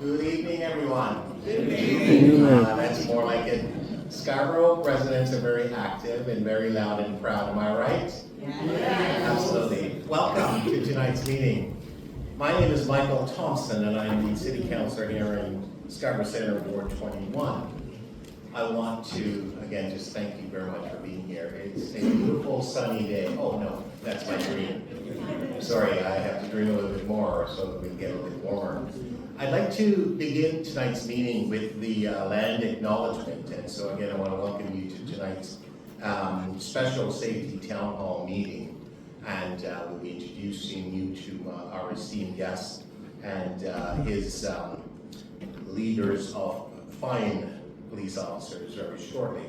Good evening, everyone. Good evening. That's more like it. Scarborough residents are very active and very loud and proud. Am I right? Yes. Absolutely. Welcome to tonight's meeting. My name is Michael Thompson, and I'm the City Councillor here in Scarborough Centre, Ward 21. I want to, again, just thank you very much for being here. It's a beautiful sunny day. Oh no, that's my dream. Sorry, I have to dream a little bit more so that we can get a little bit warmer. I'd like to begin tonight's meeting with the land acknowledgement. And so again, I want to welcome you to tonight's special safety town hall meeting. And we'll be introducing you to our esteemed guest and his leaders of fine police officers very shortly.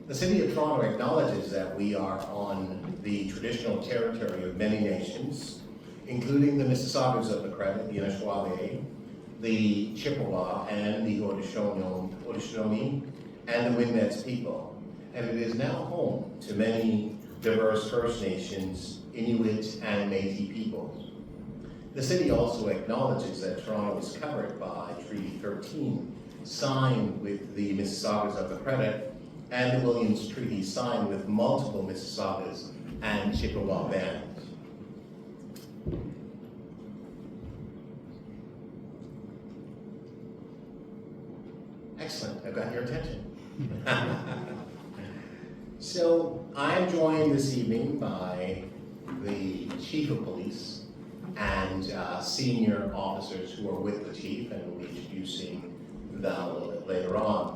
The City of Toronto acknowledges that we are on the traditional territory of many nations, including the Mississaugas of the Credit, the Anishinaabe, the Chippewa, and the Haudenosaunee, and the Winnet's people. And it is now home to many diverse First Nations, Inuit, and Métis peoples. The city also acknowledges that Toronto is covered by Treaty 13, signed with the Mississaugas of the Credit, and the Williams Treaty, signed with multiple Mississaugas and Chippewa bands. Excellent, I've got your attention. So I'm joined this evening by the Chief of Police and senior officers who are with the Chief, and we'll be introducing them a little bit later on.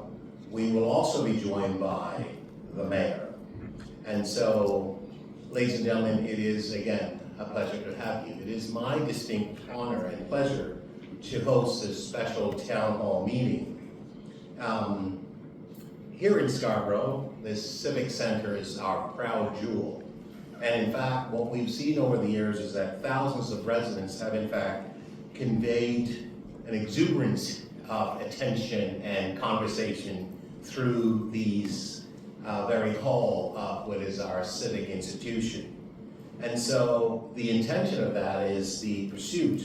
We will also be joined by the Mayor. And so, ladies and gentlemen, it is again a pleasure to have you. It is my distinct honor and pleasure to host this special town hall meeting. Here in Scarborough, this Civic Center is our proud jewel. And in fact, what we've seen over the years is that thousands of residents have in fact conveyed an exuberance of attention and conversation through these very hall of what is our civic institution. And so the intention of that is the pursuit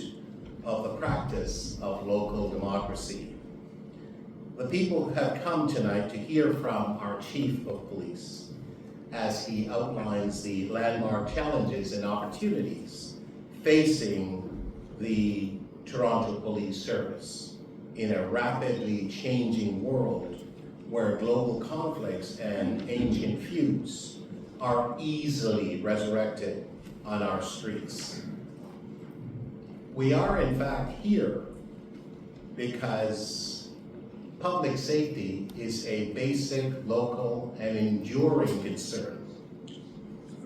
of the practice of local democracy. The people have come tonight to hear from our Chief of Police as he outlines the landmark challenges and opportunities facing the Toronto Police Service in a rapidly changing world where global conflicts and ancient feuds are easily resurrected on our streets. We are in fact here because public safety is a basic, local, and enduring concern.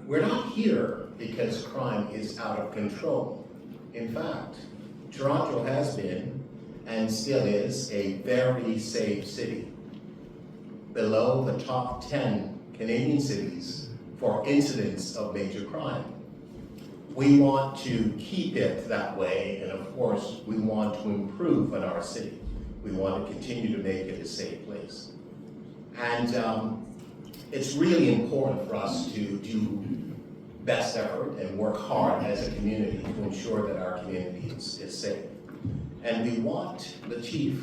We're not here because crime is out of control. In fact, Toronto has been and still is a very safe city, below the top 10 Canadian cities for incidents of major crime. We want to keep it that way, and of course, we want to improve on our city. We want to continue to make it a safe place. And it's really important for us to do best effort and work hard as a community to ensure that our community is safe. And we want the Chief,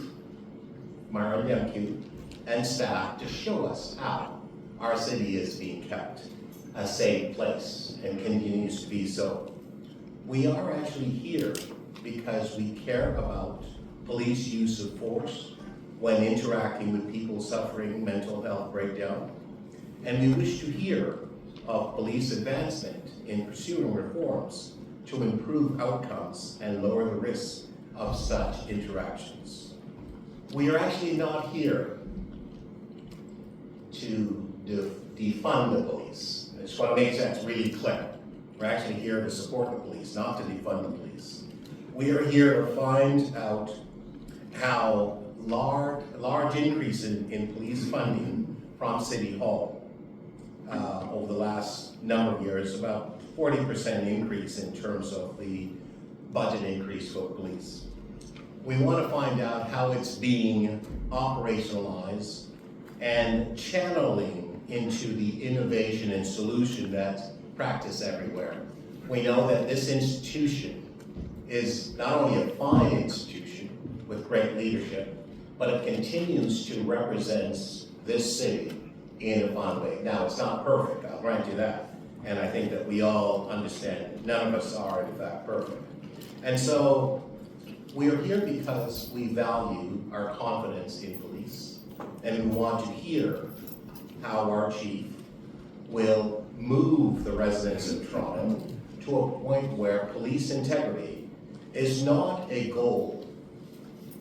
Myron, Demkiw, and staff to show us how our city is being kept a safe place and continues to be so. We are actually here because we care about police use of force when interacting with people suffering mental health breakdown. And we wish to hear of police advancement in pursuing reforms to improve outcomes and lower the risk of such interactions. We are actually not here to defund the police. I just want to make that really clear. We're actually here to support the police, not to defund the police. We are here to find out how large increase in police funding from City Hall over the last number of years, about 40% increase in terms of the budget increase for police. We want to find out how it's being operationalized and channeling into the innovation and solution that's practiced everywhere. We know that this institution is not only a fine institution with with great leadership, but it continues to represent this city in a fun way. Now, it's not perfect, I'll grant you that. And I think that we all understand it. None of us are, in fact, perfect. And so, we are here because we value our confidence in police, and we want to hear how our chief will move the residents of Toronto to a point where police integrity is not a goal,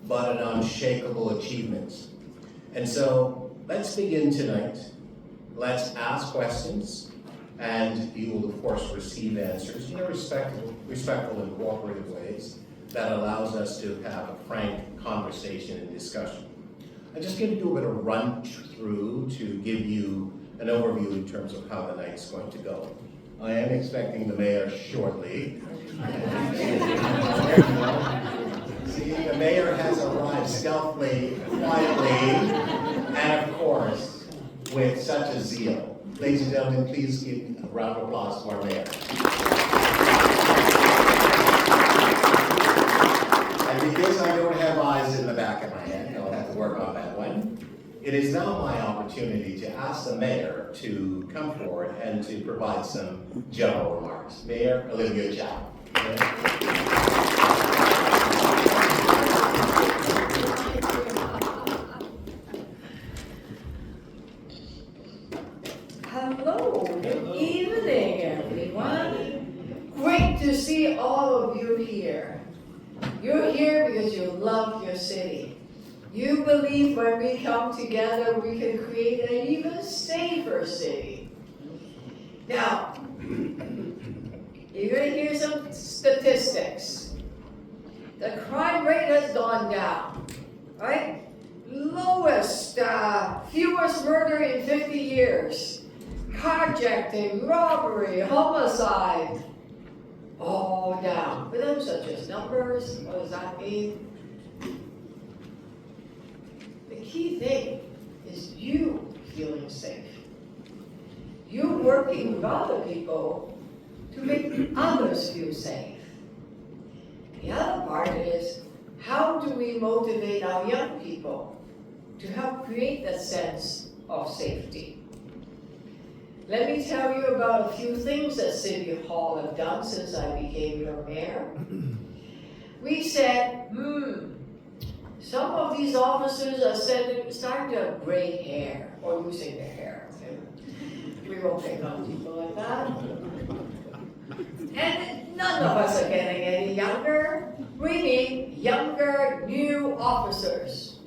but an unshakable achievement. And so, let's begin tonight. Let's ask questions, and you will, of course, receive answers in a respectful and cooperative ways that allows us to have a frank conversation and discussion. I'm just going to do a bit of run through to give you an overview in terms of how the night's going to go. I am expecting the mayor shortly. See, the mayor has arrived stealthily, quietly, and of course, with such a zeal. Ladies and gentlemen, please give a round of applause to our mayor. And because I don't have eyes in the back of my head, I'll have to work on that one. It is now my opportunity to ask the mayor to come forward and to provide some general remarks. Mayor Olivia Chow. Hello, good evening, everyone. Great to see all of you here. You're here because you love your city. You believe when we come together, we can create an even safer city. Now, you're going to hear some statistics. The crime rate has gone down, right? Lowest, fewest murder in 50 years. Carjacking, robbery, homicide, all down. But those are just numbers. What does that mean? The key thing is you feeling safe. You working with other people to make others feel safe. The other part is, how do we motivate our young people to help create that sense of safety? Let me tell you about a few things that City Hall have done since I became your mayor. We said, some of these officers are starting to have gray hair or losing their hair. We won't pick on people like that. And none of us are getting any younger. We need younger, new officers.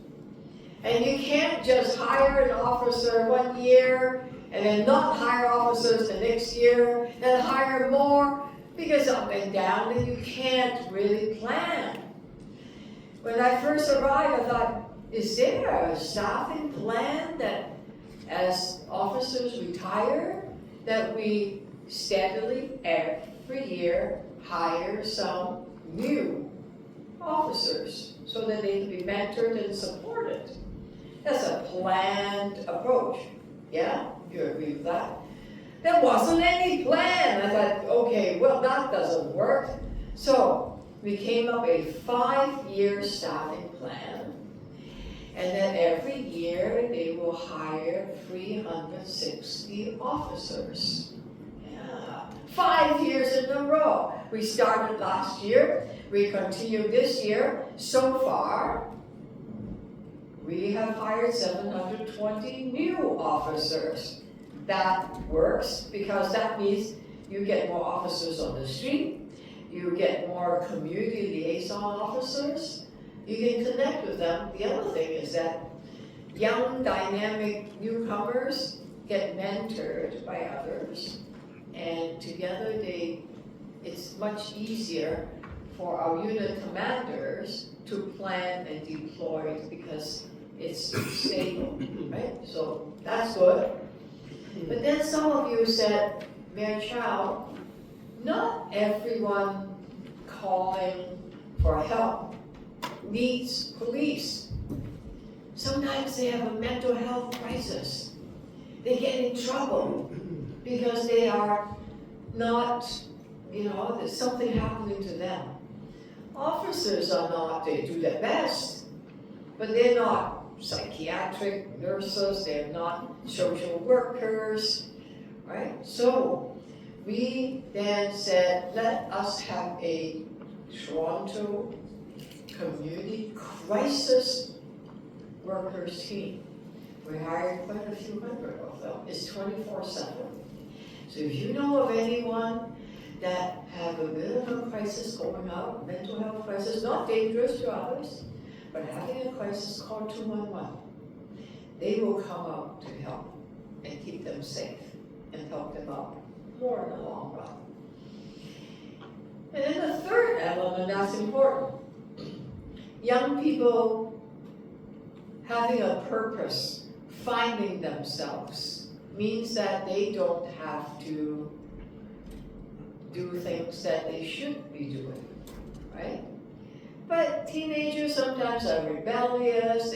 And you can't just hire an officer 1 year and then not hire officers the next year, then hire more, because up and down, and you can't really plan. When I first arrived, I thought, is there a staffing plan that as officers retire, that we steadily every year hire some new officers so that they can be mentored and supported? That's a planned approach. Yeah, you agree with that? There wasn't any plan. I thought, okay, well, that doesn't work. So we came up with a 5-year staffing plan. And then every year they will hire 360 officers. Yeah, 5 years in a row. We started last year. We continued this year. So far, we have hired 720 new officers. That works because that means you get more officers on the street, you get more community liaison officers, you can connect with them. The other thing is that young, dynamic newcomers get mentored by others, and together it's much easier for our unit commanders to plan and deploy because it's stable, right? So that's good. But then some of you said, Mayor Chow, not everyone calling for help needs police. Sometimes they have a mental health crisis. They get in trouble because they are not, there's something happening to them. Officers are not, they do their best, but they're not psychiatric nurses, they're not social workers, right? So we then said, let us have a Toronto community crisis workers team. We hired quite a few hundred of them. It's 24/7. So if you know of anyone that have a bit of a crisis going out, mental health crisis, not dangerous to others, but having a crisis, call 211. They will come out to help and keep them safe and help them out more in the long run. And then the third element that's important, young people having a purpose, finding themselves, means that they don't have to do things that they should be doing, right? But teenagers sometimes are rebellious,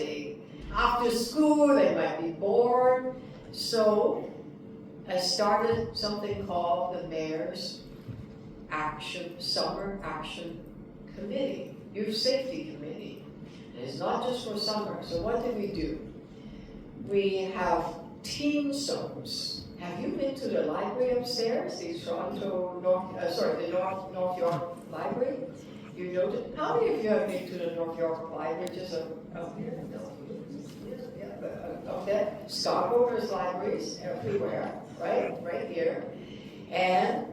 after school they might be bored. So I started something called the Mayor's Summer Action Committee, Youth Safety Committee. And it's not just for summer. So what did we do? We have teen zones. Have you been to the library upstairs, the North York Library? You know that, how many of you have been to the North York Library, just up here? No. Okay, Scarborough, there's libraries everywhere, right here. And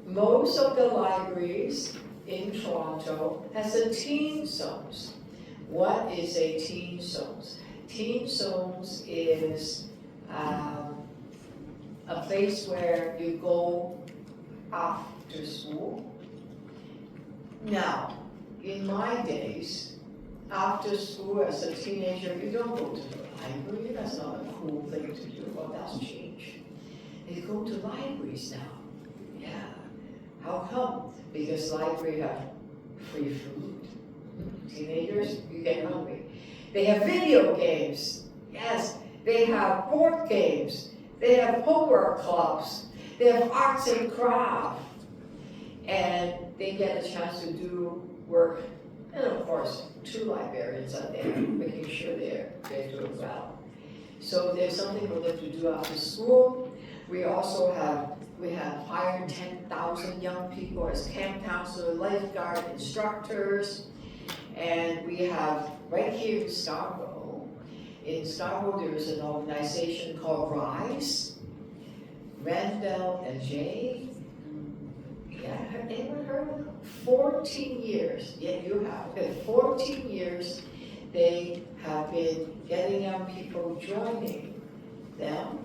most of the libraries in Toronto has a teen zones. What is a teen zones? Teen zones is a place where you go after school. Now, in my days, after school as a teenager, you don't go to the library. That's not a cool thing to do. Well, that's changed. They go to libraries now. Yeah. How come? Because library have free food. Teenagers, you get hungry. They have video games. Yes. They have board games. They have homework clubs. They have arts and crafts. And they get a chance to do work. And of course, 2 librarians are there, making sure they're doing well. So there's something for them to do after school. We also have hired 10,000 young people as camp counselors, lifeguard instructors. And we have, right here in Scarborough, there is an organization called RISE, Randall and Jay. Yeah, have anyone heard of them? 14 years, yeah, you have. In 14 years, they have been getting young people joining them,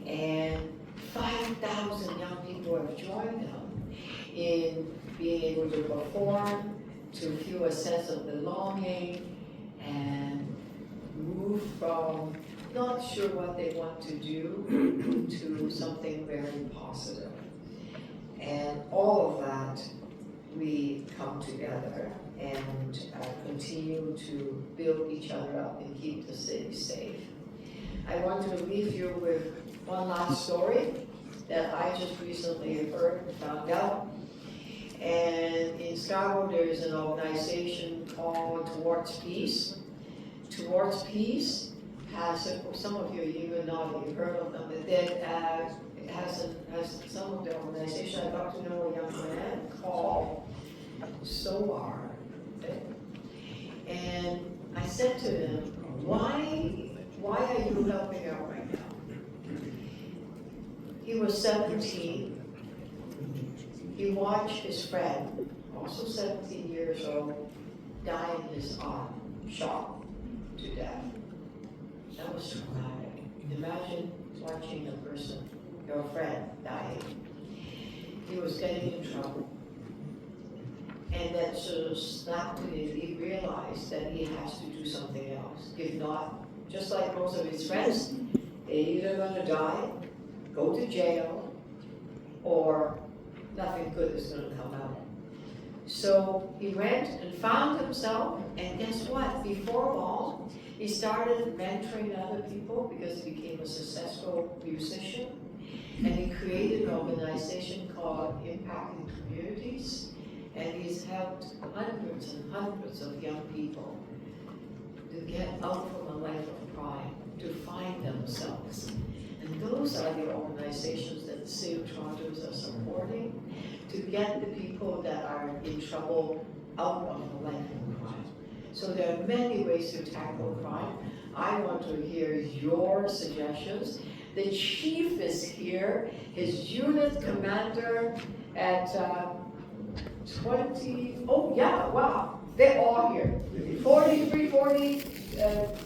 and 5,000 young people have joined them in being able to perform, to feel a sense of belonging, and move from not sure what they want to do to something very positive. And all of that, we come together and continue to build each other up and keep the city safe. I want to leave you with one last story that I just recently heard and found out. And in Scarborough, there is an organization called Towards Peace. Towards Peace has, some of you even know, you've heard of them, but then has some of the organization. I got to know a young man called Soar. And I said to him, why are you helping out right now? He was 17. He watched his friend, also 17 years old, die in his arm, shot to death. That was traumatic. Imagine watching a person, your friend, dying. He was getting in trouble. And that sort of snapped to him. He realized that he has to do something else. If not, just like most of his friends, they're either going to die, go to jail, or nothing good is going to come out. So he went and found himself, and guess what? Before long, he started mentoring other people because he became a successful musician. And he created an organization called Impacting Communities, and he's helped hundreds and hundreds of young people. get out from a life of crime, to find themselves. And those are the organizations that the City of Toronto's are supporting to get the people that are in trouble out of the life of crime. So there are many ways to tackle crime. I want to hear your suggestions. The chief is here, his unit commander at 20, oh yeah, wow, they're all here. 43, 40,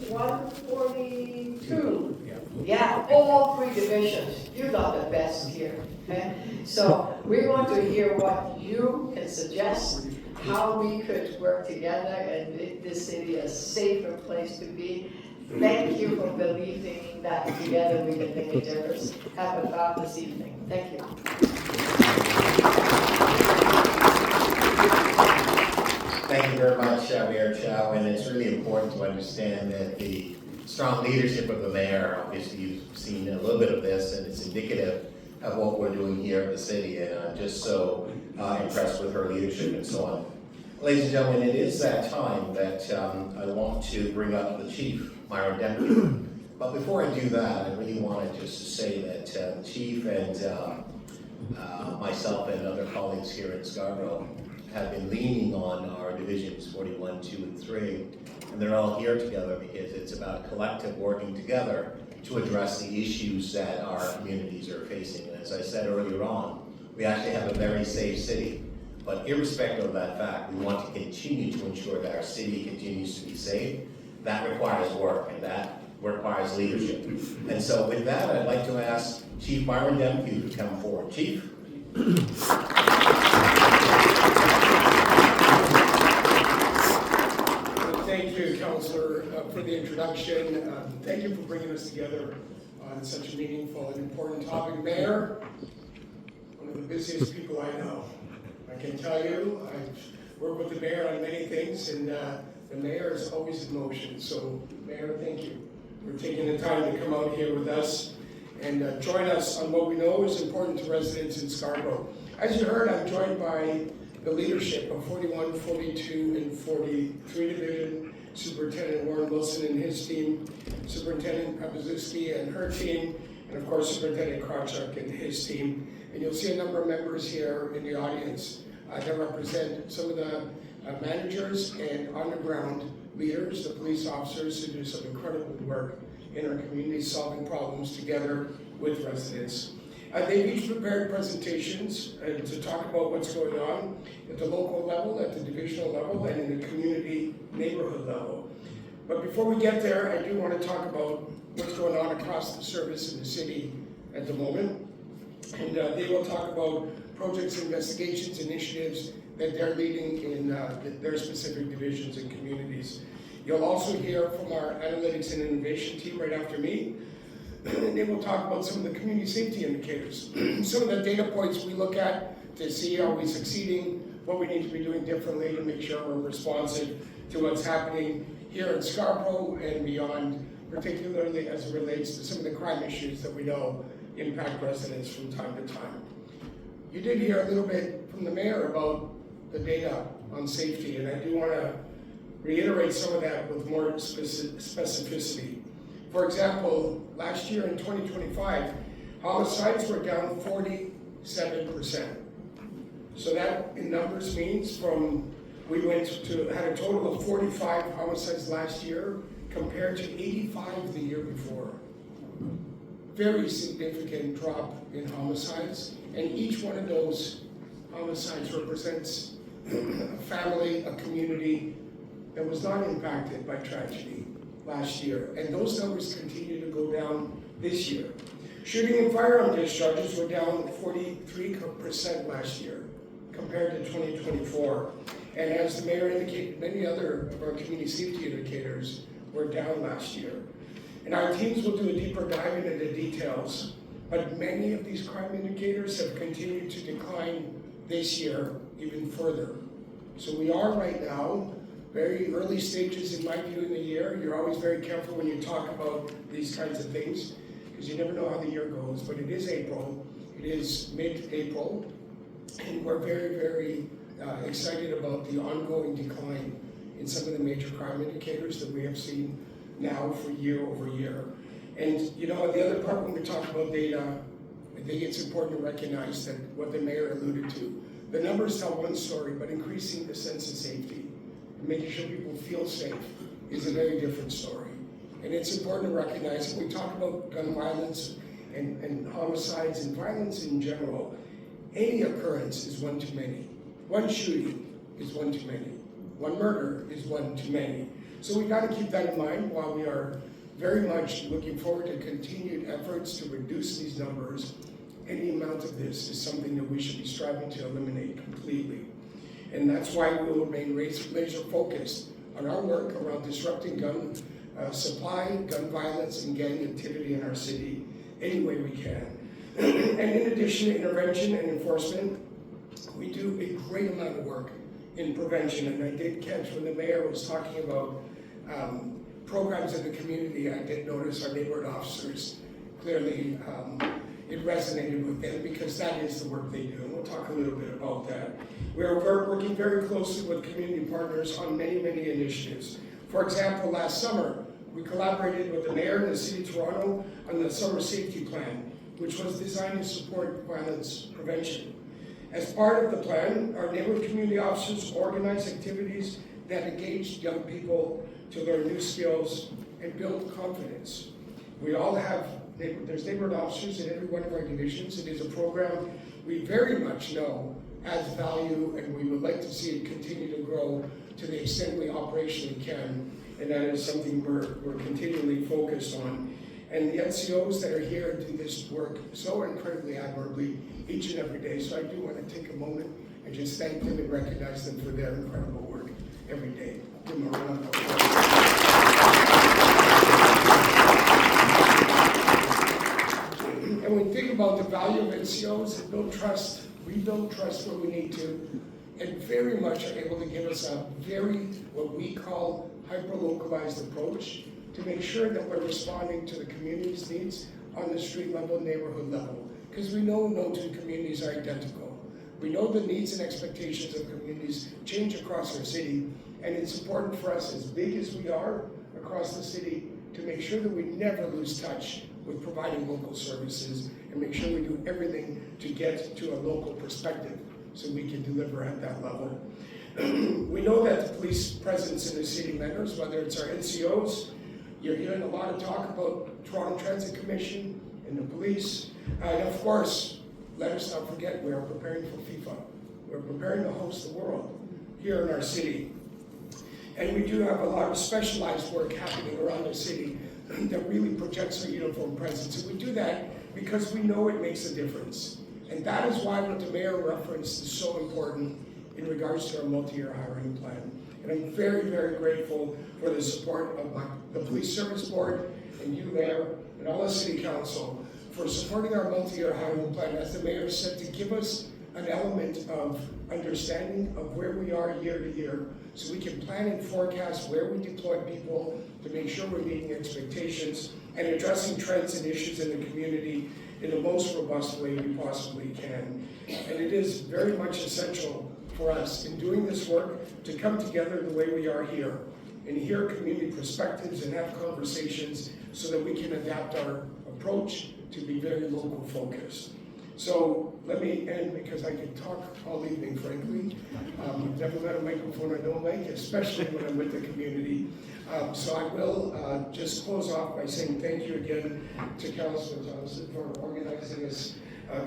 142. Yeah, all three divisions. You got the best here. Okay? So we want to hear what you can suggest, how we could work together and make this city a safer place to be. Thank you for believing that together we can make a difference. Have a fabulous evening. Thank you. Thank you very much, Mayor Chow, and it's really important to understand that the strong leadership of the mayor, obviously you've seen a little bit of this, and it's indicative of what we're doing here at the city, and I'm just so impressed with her leadership and so on. Ladies and gentlemen, it is that time that I want to bring up the chief, Myron Demkiw. But before I do that, I really wanted just to say that the chief and myself and other colleagues here in Scarborough have been leaning on our divisions 41, 2, and 3, and they're all here together because it's about collective working together to address the issues that our communities are facing. And as I said earlier on, we actually have a very safe city. But irrespective of that fact, we want to continue to ensure that our city continues to be safe. That requires work, and that requires leadership. And so with that, I'd like to ask Chief Myron Demkiw to come forward. Chief? Thank you, Councillor, for the introduction. Thank you for bringing us together on such a meaningful and important topic. Mayor, one of the busiest people I know. I can tell you, I've worked with the mayor on many things, and the mayor is always in motion. So, Mayor, thank you for taking the time to come out here with us and join us on what we know is important to residents in Scarborough. As you heard, I'm joined by the leadership of 41, 42, and 43 Division, Superintendent Warren Wilson and his team, Superintendent Papazuski and her team, and of course Superintendent Krawchuk and his team. And you'll see a number of members here in the audience that represent some of the managers and on-the-ground leaders, the police officers who do some incredible work in our community, solving problems together with residents. They've each prepared presentations to talk about what's going on at the local level, at the divisional level, and in the community neighborhood level. But before we get there, I do want to talk about what's going on across the service in the city at the moment. And they will talk about projects, investigations, initiatives that they're leading in their specific divisions and communities. You'll also hear from our analytics and innovation team right after me. And they will talk about some of the community safety indicators, some of the data points we look at to see are we succeeding, what we need to be doing differently to make sure we're responsive to what's happening here in Scarborough and beyond, particularly as it relates to some of the crime issues that we know impact residents from time to time. You did hear a little bit from the mayor about the data on safety, and I do want to reiterate some of that with more specificity. For example, last year in 2025, homicides were down 47%. So that in numbers means we had a total of 45 homicides last year compared to 85 the year before. Very significant drop in homicides, and each one of those homicides represents a family, a community that was not impacted by tragedy last year, and those numbers continue to go down this year. Shooting and firearm discharges were down 43% last year compared to 2024, and as the mayor indicated, many other of our community safety indicators were down last year. And our teams will do a deeper dive into the details, but many of these crime indicators have continued to decline this year even further. So we are right now very early stages in my view in the year. You're always very careful when you talk about these kinds of things because you never know how the year goes, but it is April. It is mid-April, and we're very, very excited about the ongoing decline in some of the major crime indicators that we have seen now for year over year. And you know, the other part when we talk about data, I think it's important to recognize that what the mayor alluded to, the numbers tell one story, but increasing the sense of safety and making sure people feel safe is a very different story. And it's important to recognize when we talk about gun violence and homicides and violence in general, any occurrence is one too many. One shooting is one too many. One murder is one too many. So we got to keep that in mind while we are very much looking forward to continued efforts to reduce these numbers. Any amount of this is something that we should be striving to eliminate completely. And that's why we will remain laser focused on our work around disrupting gun supply, gun violence, and gang activity in our city any way we can. And in addition to intervention and enforcement, we do a great amount of work in prevention. And I did catch when the mayor was talking about programs in the community, I did notice our neighborhood officers clearly it resonated with them because that is the work they do. And we'll talk a little bit about that. We're working very closely with community partners on many, many initiatives. For example, last summer, we collaborated with the mayor and the city of Toronto on the summer safety plan, which was designed to support violence prevention. As part of the plan, our neighborhood community officers organized activities that engaged young people to learn new skills and build confidence. We all have, there's neighborhood officers in every one of our divisions. It is a program we very much know adds value, and we would like to see it continue to grow to the extent we operationally can. And that is something we're continually focused on. And the NCOs that are here do this work so incredibly admirably each and every day. So I do want to take a moment and just thank them and recognize them for their incredible work every day. Give them a round of applause. And when we think about the value of NCOs, we build trust where we need to, and very much are able to give us a very, what we call, hyper-localized approach to make sure that we're responding to the community's needs on the street level, neighborhood level. Because we know no two communities are identical. We know the needs and expectations of communities change across our city, and it's important for us, as big as we are across the city, to make sure that we never lose touch with providing local services and make sure we do everything to get to a local perspective so we can deliver at that level. We know that the police presence in the city matters, whether it's our NCOs. You're hearing a lot of talk about Toronto Transit Commission and the police. And of course, let us not forget we are preparing for FIFA. We're preparing to host the world here in our city. And we do have a lot of specialized work happening around the city that really projects our uniform presence. And we do that because we know it makes a difference. And that is why what the mayor referenced is so important in regards to our multi-year hiring plan. And I'm very, very grateful for the support of the Police Service Board and you, Mayor, and all the City Council for supporting our multi-year hiring plan, as the mayor said, to give us an element of understanding of where we are year to year, so we can plan and forecast where we deploy people to make sure we're meeting expectations and addressing trends and issues in the community in the most robust way we possibly can. And it is very much essential for us in doing this work to come together the way we are here and hear community perspectives and have conversations so that we can adapt our approach to be very local focused. So let me end, because I can talk all evening, frankly. I've never got a microphone I don't like, especially when I'm with the community. So I will just close off by saying thank you again to Councillor Thompson for organizing us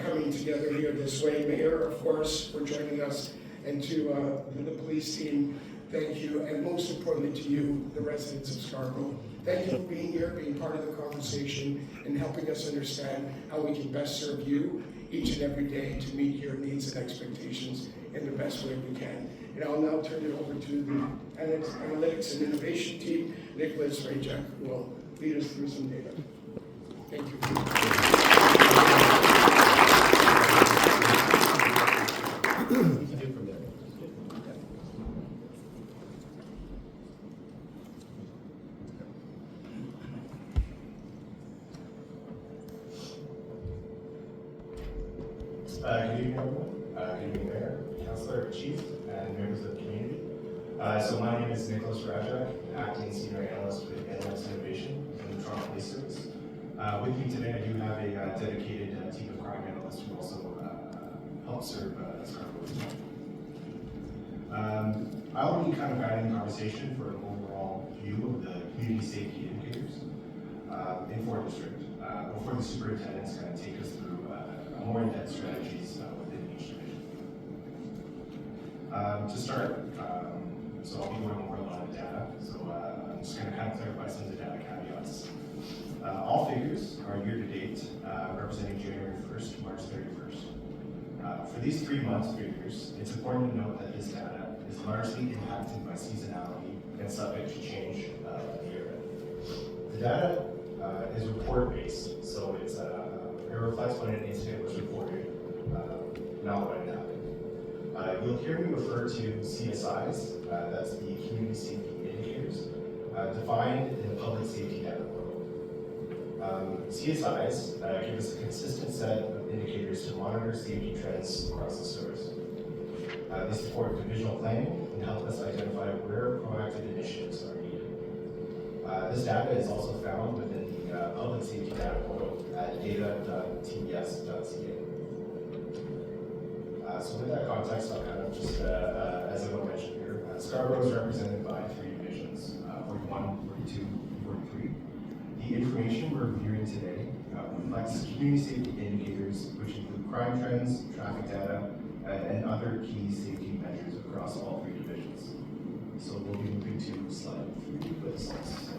coming together here this way. Mayor, of course, for joining us, and to the police team, thank you, and most importantly to you, the residents of Scarborough. Thank you for being here, being part of the conversation, and helping us understand how we can best serve you each and every day to meet your needs and expectations in the best way we can. And I'll now turn it over to the Analytics and Innovation team, Nicholas Rajak, who will lead us through some data. Thank you. Good evening, everyone. Good evening, Mayor, Councillor, Chief, and members of the community. So my name is Nicholas Rajak, acting senior analyst with Analytics Innovation in the Toronto Police Service. With me today, I do have a dedicated team of crime analysts who also help serve Scarborough. I'll be kind of guiding the conversation for an overall view of the community safety indicators in Fort District before the superintendents kind of take us through a more in-depth strategies within each division. To start, so I'll be going over a lot of data, so I'm just going to kind of clarify some of the data caveats. All figures are year-to-date, representing January 1st to March 31st. For these 3 month figures, it's important to note that this data is largely impacted by seasonality and subject to change year. The data is report-based, so it reflects when an incident was reported, not when it happened. You'll hear me refer to CSIs, that's the Community Safety Indicators, defined in the Public Safety Data Portal. CSIs give us a consistent set of indicators to monitor safety trends across the service. They support divisional planning and help us identify where proactive initiatives are needed. This data is also found within the Public Safety Data Portal at data.tbs.ca. So with that context, I'll kind of just, as I mentioned here, Scarborough is represented by 3 divisions, 41, 42, 43. The information we're reviewing today reflects community safety indicators, which include crime trends, traffic data, and other key safety measures across all 3 divisions. So we'll be moving to slide 3 for the slides.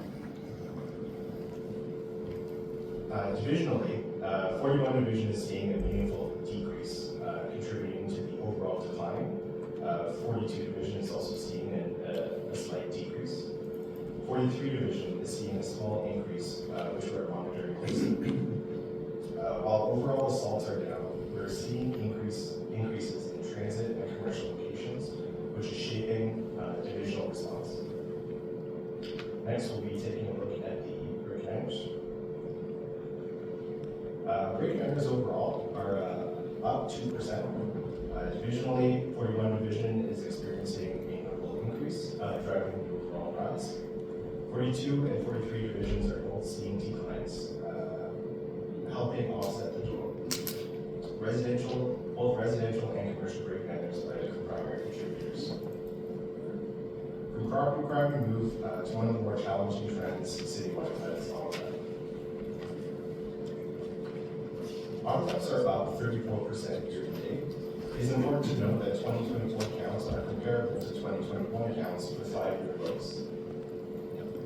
Divisionally, 41 division is seeing a meaningful decrease, contributing to the overall decline. 42 division is also seeing a slight decrease. 43 division is seeing a small increase, which we're monitoring closely. While overall assaults are down, we're seeing increases in transit and commercial locations, which is shaping divisional response. Next, we'll be taking a look at the breakdowns. Breakdowns overall are up 2%. Divisionally, 41 division is experiencing a notable increase, driving the overall rise. 42 and 43 divisions are both seeing declines, helping offset the total. Both residential and commercial breakdowns are the primary contributors. From property crime, we move to one of the more challenging trends citywide, that is auto theft. Auto thefts are up 34% year to date. It is important to note that 2024 counts are comparable to 2021 counts with 5-year lows.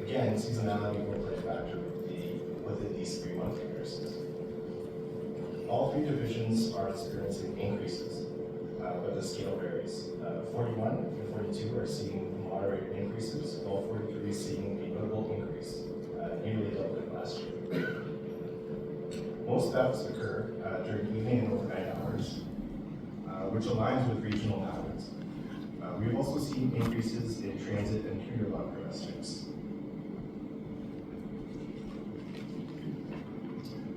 Again, seasonality will play a factor within these 3 month comparisons. All 3 divisions are experiencing increases, but the scale varies. 41 and 42 are seeing moderate increases, while 43 is seeing a notable increase, nearly doubling last year. Most thefts occur during evening and overnight hours, which aligns with regional patterns. We have also seen increases in transit and commuter line arrests.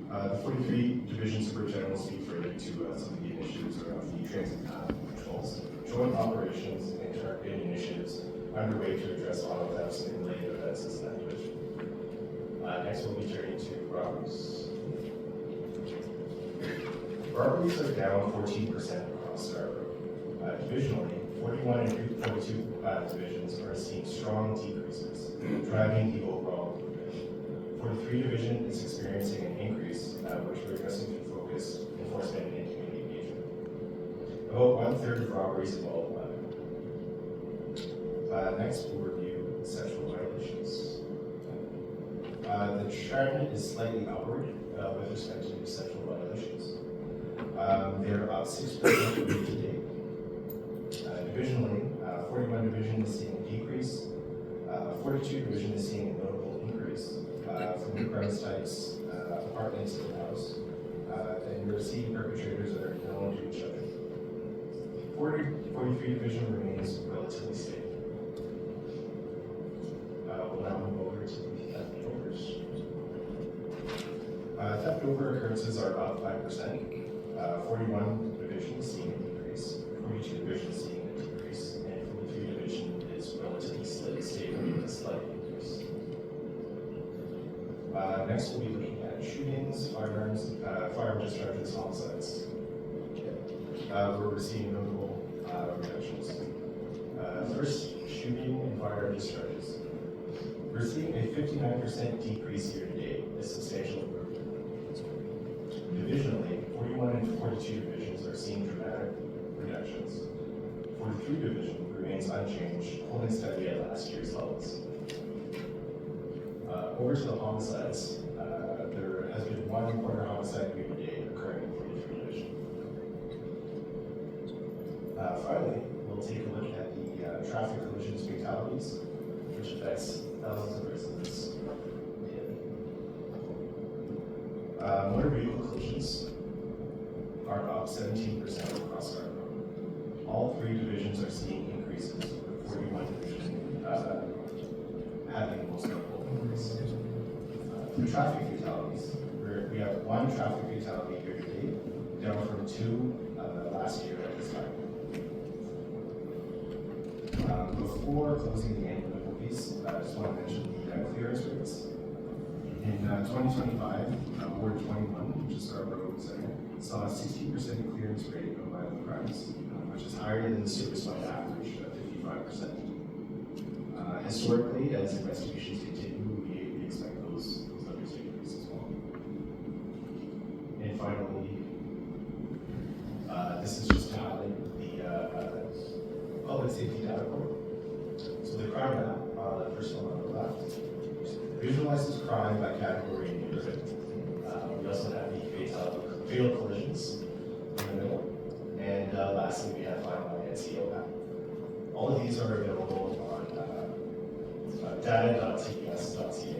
The 43 division superintendent will speak further to some of the initiatives around the transit path controls, joint operations, and targeted initiatives underway to address auto thefts and related offenses in that division. Next, we'll be turning to robberies. Robberies are down 14% across Scarborough. Divisionally, 41 and 42 divisions are seeing strong decreases, driving the overall improvement. 43 division is experiencing an increase, which we're addressing through focused enforcement and community engagement. About 1/3 of robberies involve weapon. Next, we'll review sexual violations. The trend is slightly upward with respect to sexual violations. They're up 6% year to date. Divisionally, 41 division is seeing a decrease. 42 division is seeing a notable increase from the premise types, apartments to the house, and we're seeing perpetrators that are known to each other. 43 division remains relatively stable. We'll now move over to the theft overs. Theft over occurrences are up 5%. 41 division is seeing a decrease, 42 division is seeing a decrease, and 43 division is relatively Next, we'll be looking at shootings, firearms, firearm discharges, homicides. We're seeing notable reductions. First, shooting and firearm discharges. We're seeing a 59% decrease year to date, a substantial improvement. Divisionally, 41 and 42 divisions are seeing dramatic reductions. 43 division remains unchanged, holding steady at last year's levels. Over to the homicides. There has been one reported homicide year to date occurring in 43 division. Finally, we'll take a look at the traffic collisions fatalities, which affects thousands of residents. Motor vehicle collisions are up 17% across Scarborough. All three divisions are seeing increases, with 41 division having the most notable increase. For traffic fatalities, we have one traffic fatality year to date, down from 2 last year at this time. Before closing the annual piece, I just want to mention the clearance rates. In 2025, Ward 21, which is Scarborough Center, saw a 16% clearance rate of violent crimes, which is higher than the service-wide average of 55%. Historically, as investigations continue, we expect those numbers to increase as well. And finally, this is just to highlight the public safety data report. So the crime map, the first one on the left, visualizes crime by category and neighborhood. We also have the fatal collisions in the middle. And lastly, we have final NCO map. All of these are available on data.cps.ca.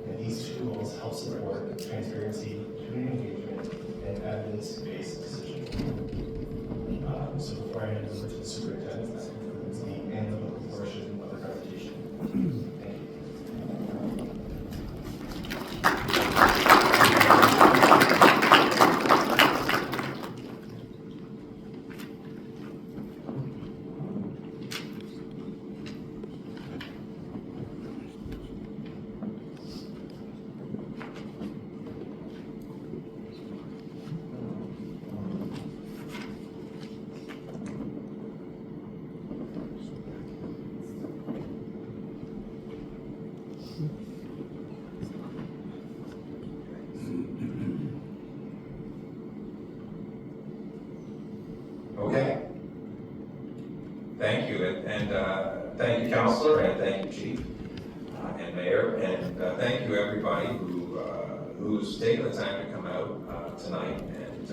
And these tools help support transparency, community engagement, and evidence-based decision. So before I hand it over to the superintendent, that concludes the analytical portion of the presentation. Thank you. Okay. Thank you, and thank you, Councillor, and thank you, Chief, and Mayor, and thank you, everybody who's taken the time to come out tonight. And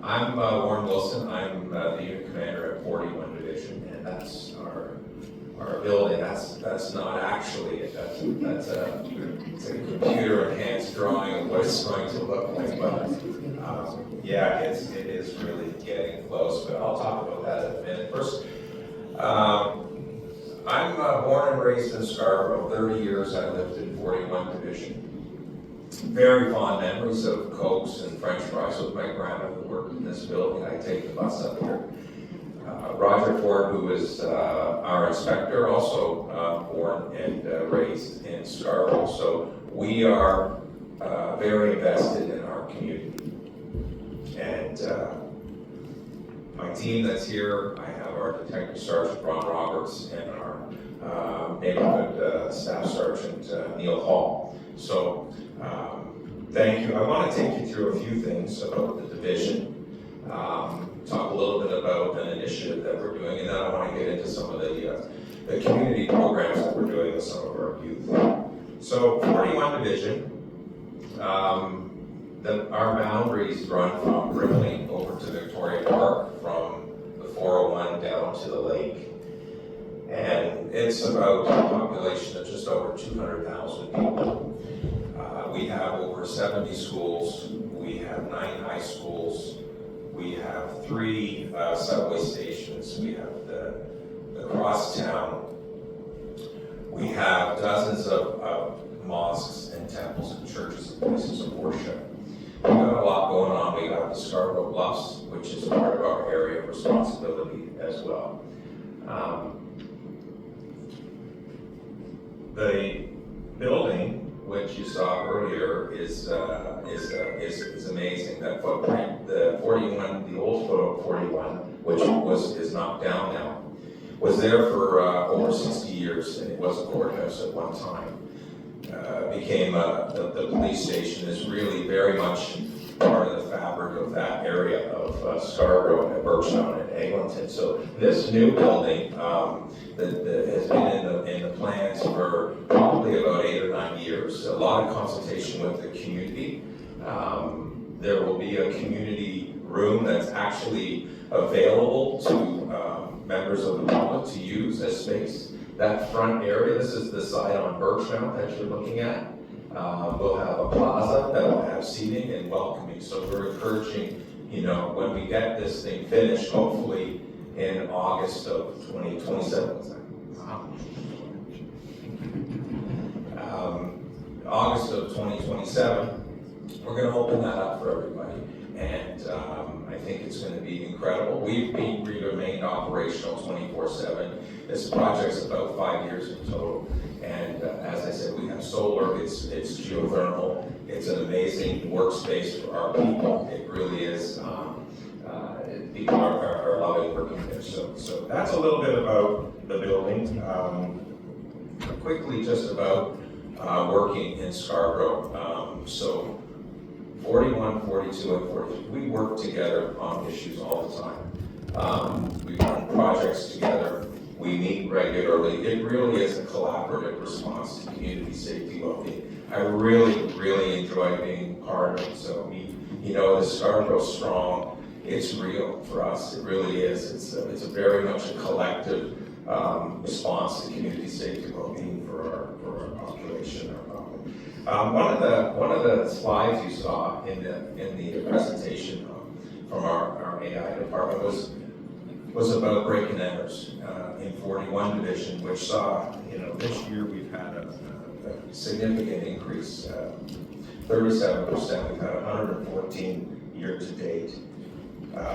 I'm Warren Wilson. I'm the unit commander at 41 Division, and that's our building. That's not actually it. That's a computer-enhanced drawing of what it's going to look like. But yeah, it is really getting close. But I'll talk about that in a minute. First, I'm born and raised in Scarborough. 30 years I lived in 41 Division. Very fond memories of Cokes and French fries with my grandmother who worked in this building. I take the bus up here. Roger Ford, who is our inspector, also born and raised in Scarborough. So we are very invested in our community. And my team that's here, I have our Detective Sergeant Ron Roberts and our neighborhood Staff Sergeant Neil Hall. So thank you. I want to take you through a few things about the division. Talk a little bit about an initiative that we're doing, and then I want to get into some of the community programs that we're doing with some of our youth. So 41 Division, our boundaries run from Brimley over to Victoria Park, from the 401 down to the lake. And it's about a population of just over 200,000 people. We have over 70 schools. We have 9 high schools. We have 3 subway stations. We have the crosstown. We have dozens of mosques and temples and churches and places of worship. We've got a lot going on. We got the Scarborough Bluffs, which is part of our area of responsibility as well. The building which you saw earlier, is amazing. That footprint, the 41, the old photo 41, which is knocked down now, was there for over 60 years, and it was a courthouse at one time. Became the police station is really very much part of the fabric of that area of Scarborough and Birchtown and Eglinton. So this new building that has been in the plans for probably about 8 or 9 years. A lot of consultation with the community. There will be a community room that's actually available to members of the public to use as space. That front area, this is the side on Birchmount that you're looking at. We'll have a plaza that will have seating and welcoming. So we're encouraging, when we get this thing finished, hopefully in August of 2027. August of 2027, we're going to open that up for everybody. And I think it's going to be incredible. We remained operational 24/7. This project's about 5 years in total. And as I said, we have solar, it's geothermal, it's an amazing workspace for our people. It really is. People are loving working there. So that's a little bit about the building. Quickly, just about working in Scarborough. So 41, 42, and 43, we work together on issues all the time. We run projects together. We meet regularly. It really is a collaborative response to community safety well-being. I really, really enjoy being part of it. So the Scarborough Strong, it's real for us. It really is. It's a very much a collective response to community safety well-being for our population. One of the slides you saw in the presentation from our AI department was about break-and enters in 41 division, which saw, this year we've had a significant increase, 37%. We've had 114 year to date.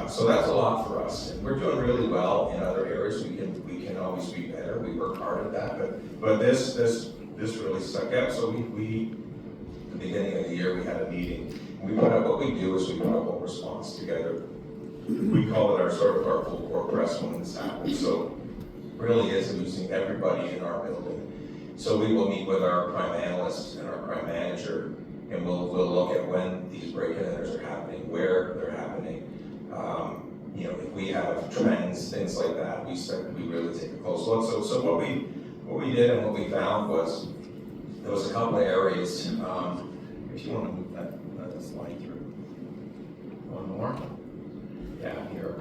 So that's a lot for us, and we're doing really well in other areas. We can always be better. We work hard at that, but this really stuck out. So we at the beginning of the year we had a meeting. What we do is we put a whole response together. We call it our full court press when this happens. So really is using everybody in our building. So we will meet with our crime analyst and our crime manager, and we'll look at when these break-in enters are happening, where they're happening. If we have trends, things like that, we really take a close look. So what we did and what we found was there was a couple of areas. If you want to move that slide through, one more. Yeah, here.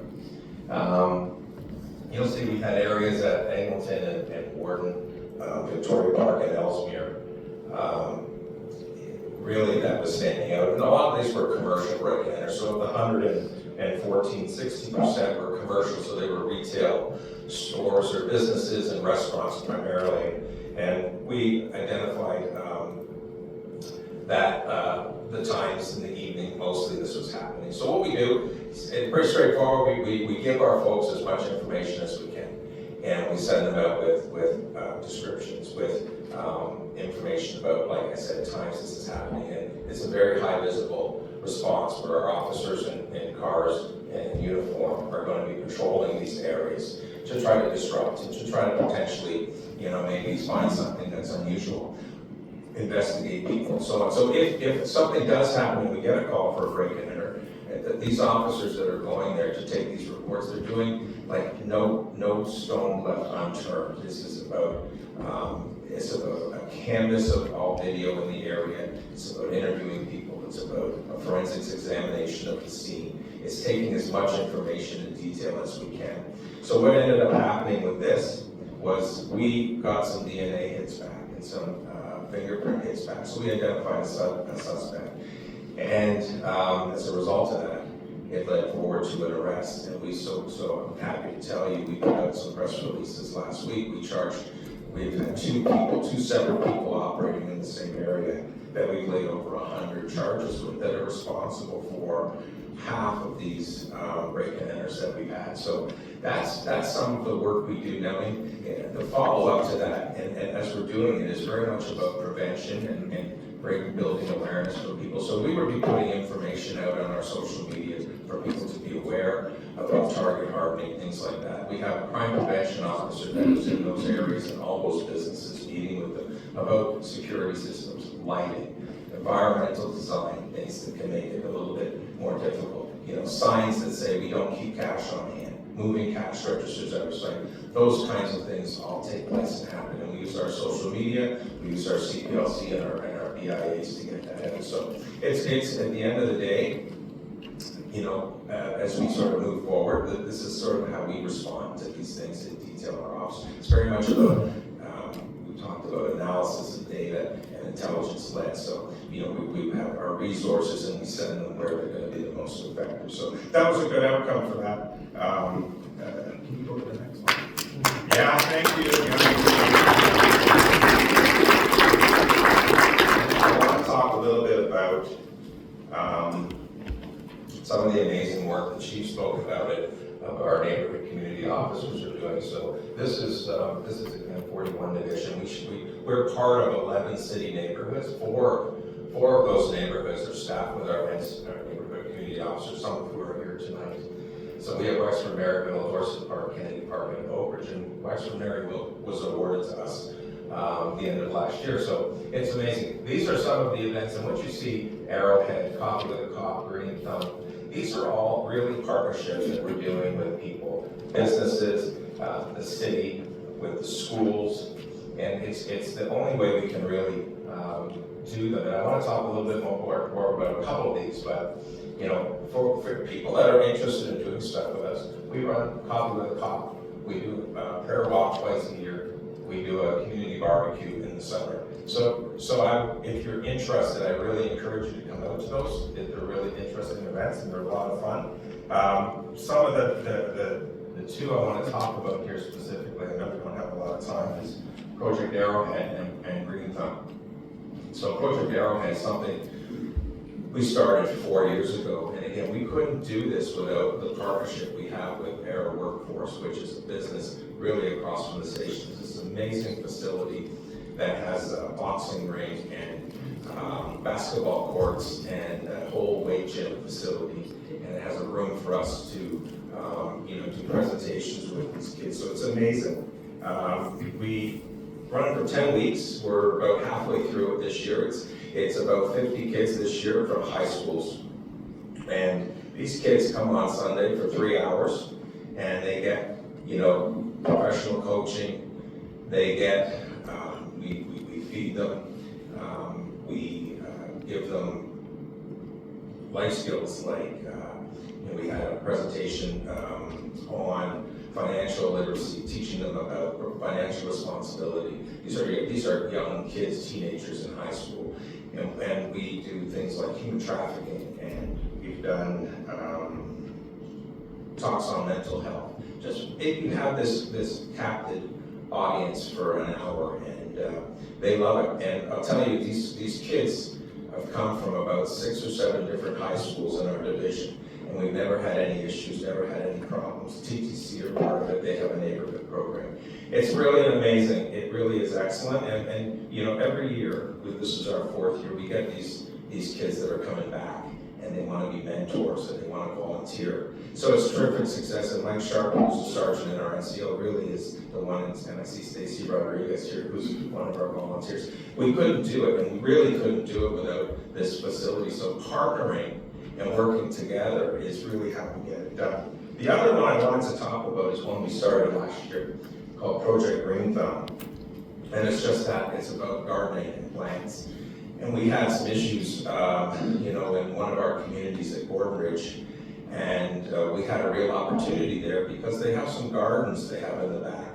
You'll see we had areas at Eglinton and Warden, Victoria Park and Ellesmere. Really, that was standing out. And a lot of these were commercial break-in. So of the 114, 60% were commercial, so they were retail stores or businesses and restaurants primarily. And we identified that the times in the evening, mostly this was happening. So what we do, it's pretty straightforward. We give our folks as much information as we can. And we send them out with descriptions, with information about, like I said, times this is happening. And it's a very high visible response where our officers in cars and in uniform are going to be patrolling these areas to try to disrupt and to try to potentially, maybe find something that's unusual, investigate people and so on. So if something does happen and we get a call for a break-in-enter, these officers that are going there to take these reports, they're doing like no stone left unturned. This is about it's about a canvas of all video in the area. It's about interviewing people. It's about a forensics examination of the scene. It's taking as much information and detail as we can. So what ended up happening with this was we got some DNA hits back and some fingerprint hits back. So we identified a suspect. And as a result of that, it led forward to an arrest. And so I'm happy to tell you, we put out some press releases last week. We've had two separate people operating in the same area that we've laid over 100 charges with that are responsible for half of these break-and enters that we've had. So that's some of the work we do now. The follow-up to that, and as we're doing it, is very much about prevention and building awareness for people. So we would be putting information out on our social media for people to be aware about target hardening, things like that. We have a crime prevention officer that is in those areas and all those businesses, meeting with them about security systems, lighting, environmental design, things that can make it a little bit more difficult. You know, signs that say we don't keep cash on hand, moving cash registers out of sight. Those kinds of things all take place and happen. And we use our social media, we use our CPLC and our BIAs to get that out. So it's at the end of the day, you know, as we sort of move forward, this is sort of how we respond to these things in detail in our office. It's very much about, we talked about analysis of data and intelligence led. So, you know, we have our resources and we send them where they're going to be the most effective. So that was a good outcome for that. Can you go to the next one? Yeah, thank you. I want to talk a little bit about some of the amazing work the chief spoke about it, of our neighborhood community officers are doing. So this is again 41 division. We're part of 11 city neighborhoods. Four of those neighborhoods are staffed with our neighborhood community officers, some of who are here tonight. So we have Wexford, Maryville, Dorset Park, Kennedy Park, and Oak Ridge, and Wexford Maryville was awarded to us the end of last year. So it's amazing. These are some of the events, and what you see, Arrowhead, Coffee with a Cop, Green Thumb, these are all really partnerships that we're doing with people, businesses, the city, with the schools, and it's the only way we can really do them. And I want to talk a little bit more about a couple of these, but you know, for people that are interested in doing stuff with us, we run Coffee with a Cop. We do a prayer walk twice a year. We do a community barbecue in the summer. So if you're interested, I really encourage you to come out to those. They're really interesting events and they're a lot of fun. Some of the two I want to talk about here specifically, I know we don't have a lot of time, is Project Arrowhead and Green Thumb. So Project Arrowhead is something we started 4 years ago, and again, we couldn't do this without the partnership we have with Arrow Workforce, which is a business really across from the stations. It's an amazing facility that has a boxing ring and basketball courts and a whole weight gym facility, and it has a room for us to do presentations with these kids. So it's amazing. We run for 10 weeks. We're about halfway through it this year. It's about 50 kids this year from high schools. And these kids come on Sunday for 3 hours and they get, professional coaching. They get, we feed them. We give them life skills like, we had a presentation on financial literacy, teaching them about financial responsibility. These are young kids, teenagers in high school. And we do things like human trafficking, and we've done talks on mental health. Just if you have this captive audience for an hour, and they love it. And I'll tell you, these kids have come from about 6 or 7 different high schools in our division, and we've never had any issues, never had any problems. TTC are part of it. They have a neighborhood program. It's really amazing. It really is excellent. And every year, this is our 4th year, we get these kids that are coming back, and they want to be mentors and they want to volunteer. So it's terrific success. And Mike Sharp, who's a sergeant in our NCO, really is the one. And I see Stacy Rodriguez here, who's one of our volunteers. We couldn't do it, and we really couldn't do it without this facility. So partnering and working together is really how we get it done. The other one I wanted to talk about is one we started last year, called Project Green Thumb. And it's just that, it's about gardening and plants. And we had some issues, in one of our communities at Gordon Ridge, and we had a real opportunity there because they have some gardens they have in the back.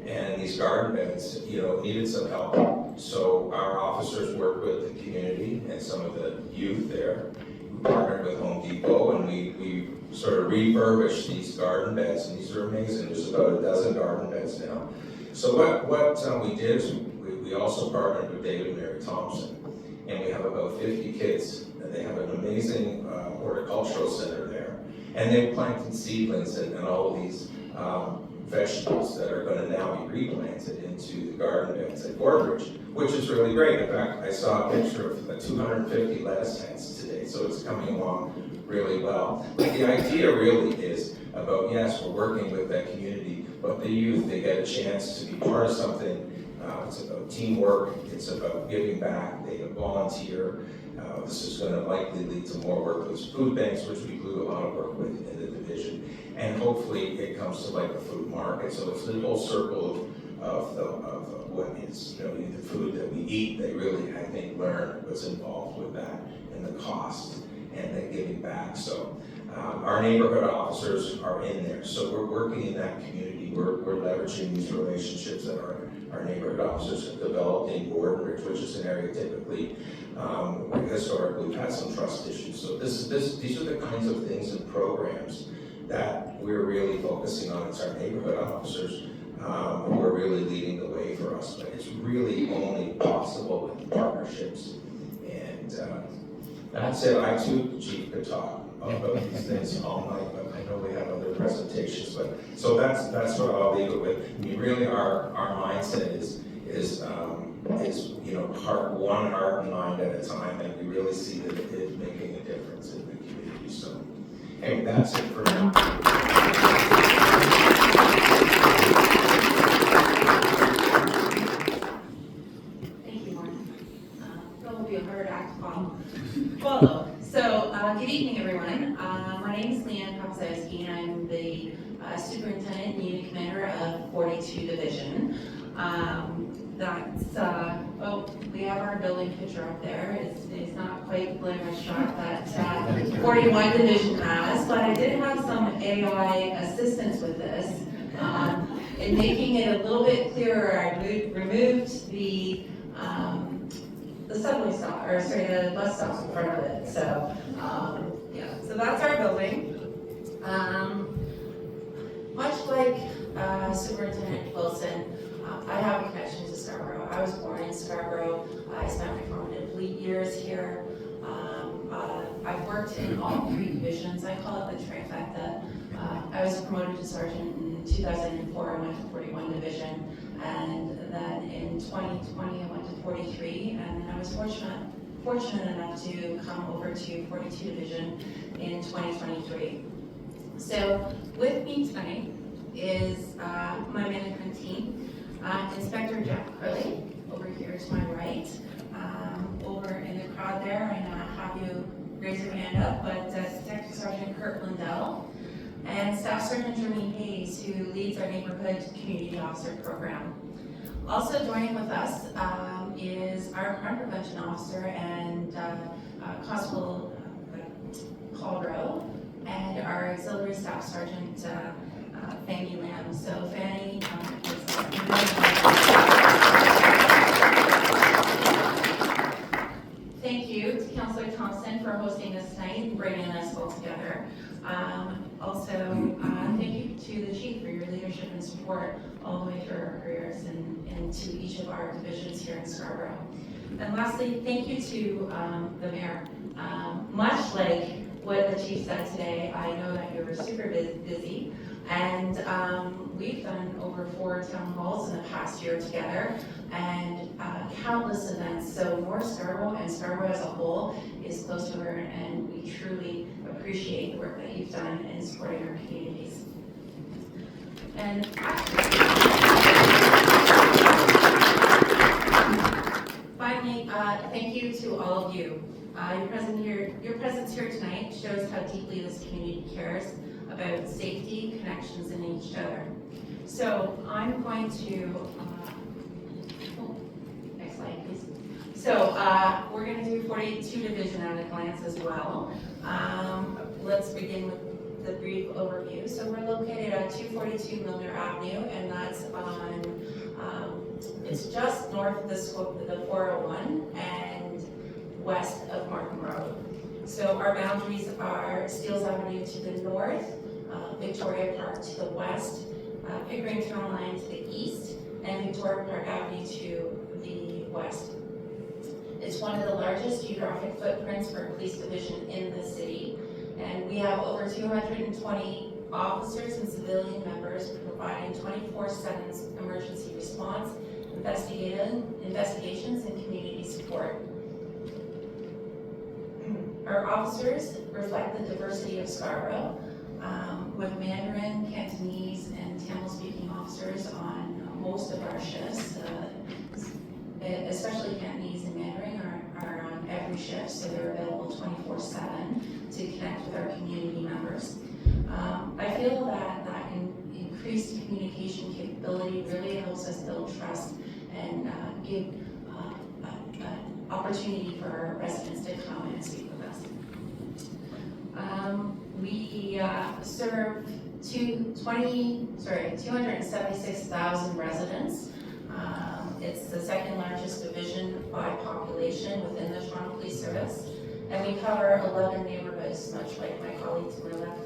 And these garden beds, needed some help. So our officers worked with the community and some of the youth there. We partnered with Home Depot, and we sort of refurbished these garden beds, and these are amazing. There's about a dozen garden beds now. So what we did is we we also partnered with David and Mary Thompson, and we have about 50 kids, and they have an amazing horticultural center there. And they've planted seedlings and all of these vegetables that are going to now be replanted into the garden beds at Gorebridge, which is really great. In fact, I saw a picture of 250 lettuce heads today, so it's coming along really well. But the idea really is about, yes, we're working with that community, but the youth, they get a chance to be part of something. It's about teamwork, it's about giving back, they volunteer. This is going to likely lead to more work with food banks, which we do a lot of work with in the division. And hopefully it comes to like a food market. So it's the whole circle of what is, the food that we eat. They really, I think, learn what's involved with that and the cost and then giving back. So our neighborhood officers are in there. So we're working in that community. We're leveraging these relationships that our neighborhood officers have developed in Gorebridge, which is an area typically historically we've had some trust issues. So these are the kinds of things and programs that we're really focusing on as our neighborhood officers who are really leading the way for us. But it's really only possible with partnerships. And that's it. I too, Chief, could talk about these things all night, but I know we have other presentations. But so that's what I'll leave it with. I mean, really, our mindset is one heart and mind at a time, and we really see that it is making a difference in the community. So, anyway, that's it for now. Thank you, Myron. That will be a hard act to follow. So, good evening, everyone. My name is Leanne Kopsowski, and I'm the Superintendent and Unit Commander of 42 Division. We have our building picture up there. It's not quite the glamorous shot that 41 Division has, but I did have some AI assistance with this. In making it a little bit clearer, I removed the subway stop, the bus stop in front of it. So, so that's our building. Much like Superintendent Wilson, I have a connection to Scarborough. I was born in Scarborough. I spent my formative years here. I've worked in all three divisions. I call it the trifecta. I was promoted to sergeant in 2004. I went to 41 Division, and then in 2020 I went to 43, and then I was fortunate enough to come over to 42 Division in 2023. So with me tonight is my management team. Inspector Jack Curley, over here to my right. Over in the crowd there, I have you raise your hand up, but Detective Sergeant Kurt Lindell and Staff Sergeant Jermaine Hayes, who leads our Neighborhood Community Officer Program. Also joining with us is our Crime Prevention Officer and Constable Calderon, and our Auxiliary Staff Sergeant Fanny Lamb. So Fanny Thank you to Councillor Thompson for hosting this tonight and bringing us all together. Thank you to the Chief for your leadership and support all the way through our careers and to each of our divisions here in Scarborough. And lastly, thank you to the Mayor. Much like what the Chief said today, I know that you were super busy, and we've done over 4 town halls in the past year together, and countless events. So North Scarborough and Scarborough as a whole is close to her, and we truly appreciate the work that you've done in supporting our communities. And finally, thank you to all of you. Your presence here tonight shows how deeply this community cares about safety, connections, and each other. So I'm going to, next slide please. So we're going to do 42 Division at a glance as well. Let's begin with the brief overview. So we're located at 242 Milner Avenue, and that's on, it's just north of the 401 and west of Markham Road. So our boundaries are Steeles Avenue to the north, Victoria Park to the west, Pickering Town Line to the east, and Victoria Park Avenue to the west. It's one of the largest geographic footprints for a police division in the city, and we have over 220 officers and civilian members providing 24/7 emergency response, investigations, and community support. Our officers reflect the diversity of Scarborough, with Mandarin, Cantonese, and Tamil-speaking officers on most of our shifts, especially Cantonese and Mandarin are on every shift, so they're available 24/7 to connect with our community members. I feel that increased communication capability really helps us build trust and give an opportunity for our residents to come and speak with us. We serve 276,000 residents. It's the second largest division by population within the Toronto Police Service, and we cover 11 neighborhoods, much like my colleagues to my left.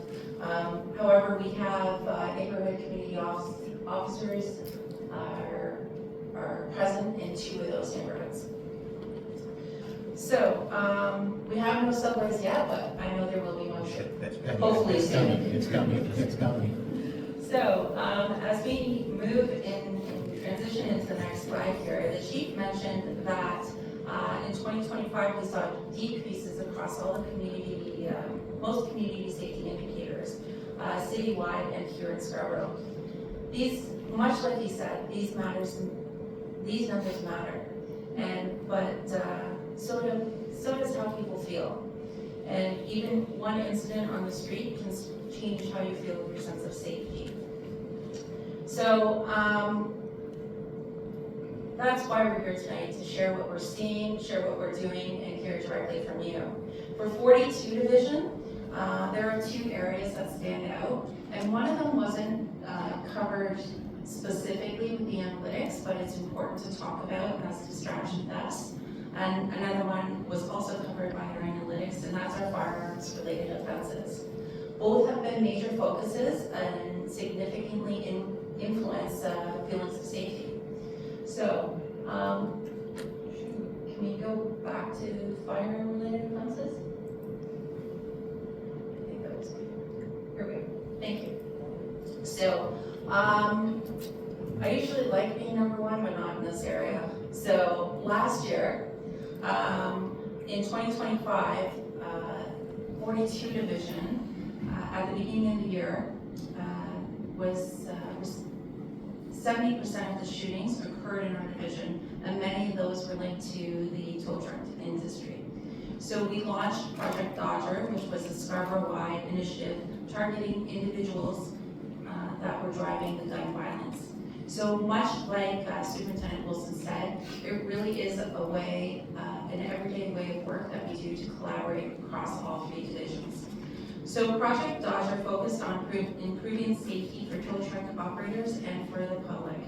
However, we have neighborhood community officers are present in 2 of those neighborhoods. So, we have no subways yet, but I know there will be one hopefully soon. It's coming. So, as we move in transition into the next slide here, the chief mentioned that in 2025 we saw decreases across all the community, most community safety indicators, citywide and here in Scarborough. These, much like he said, these numbers matter, but so does how people feel. And even one incident on the street can change how you feel with your sense of safety. So that's why we're here tonight, to share what we're seeing, share what we're doing, and hear directly from you. For 42 Division, there are 2 areas that stand out, and one of them wasn't covered specifically with the analytics, but it's important to talk about, and that's distraction thefts. And another one was also covered by our analytics, and that's our firearms-related offenses. Both have been major focuses and significantly influence feelings of safety. So, can we go back to firearm-related offenses? I think that was, here we go, thank you. So, I usually like being number 1, but not in this area. So, last year, in 2025, 42 Division, at the beginning of the year, was 70% of the shootings occurred in our division, and many of those were linked to the tow truck industry. So we launched Project Dodger, which was a Scarborough-wide initiative targeting individuals that were driving the gun violence. So much like Superintendent Wilson said, it really is a way, an everyday way of work that we do to collaborate across all 3 divisions. So Project Dodger focused on improving safety for tow truck operators and for the public.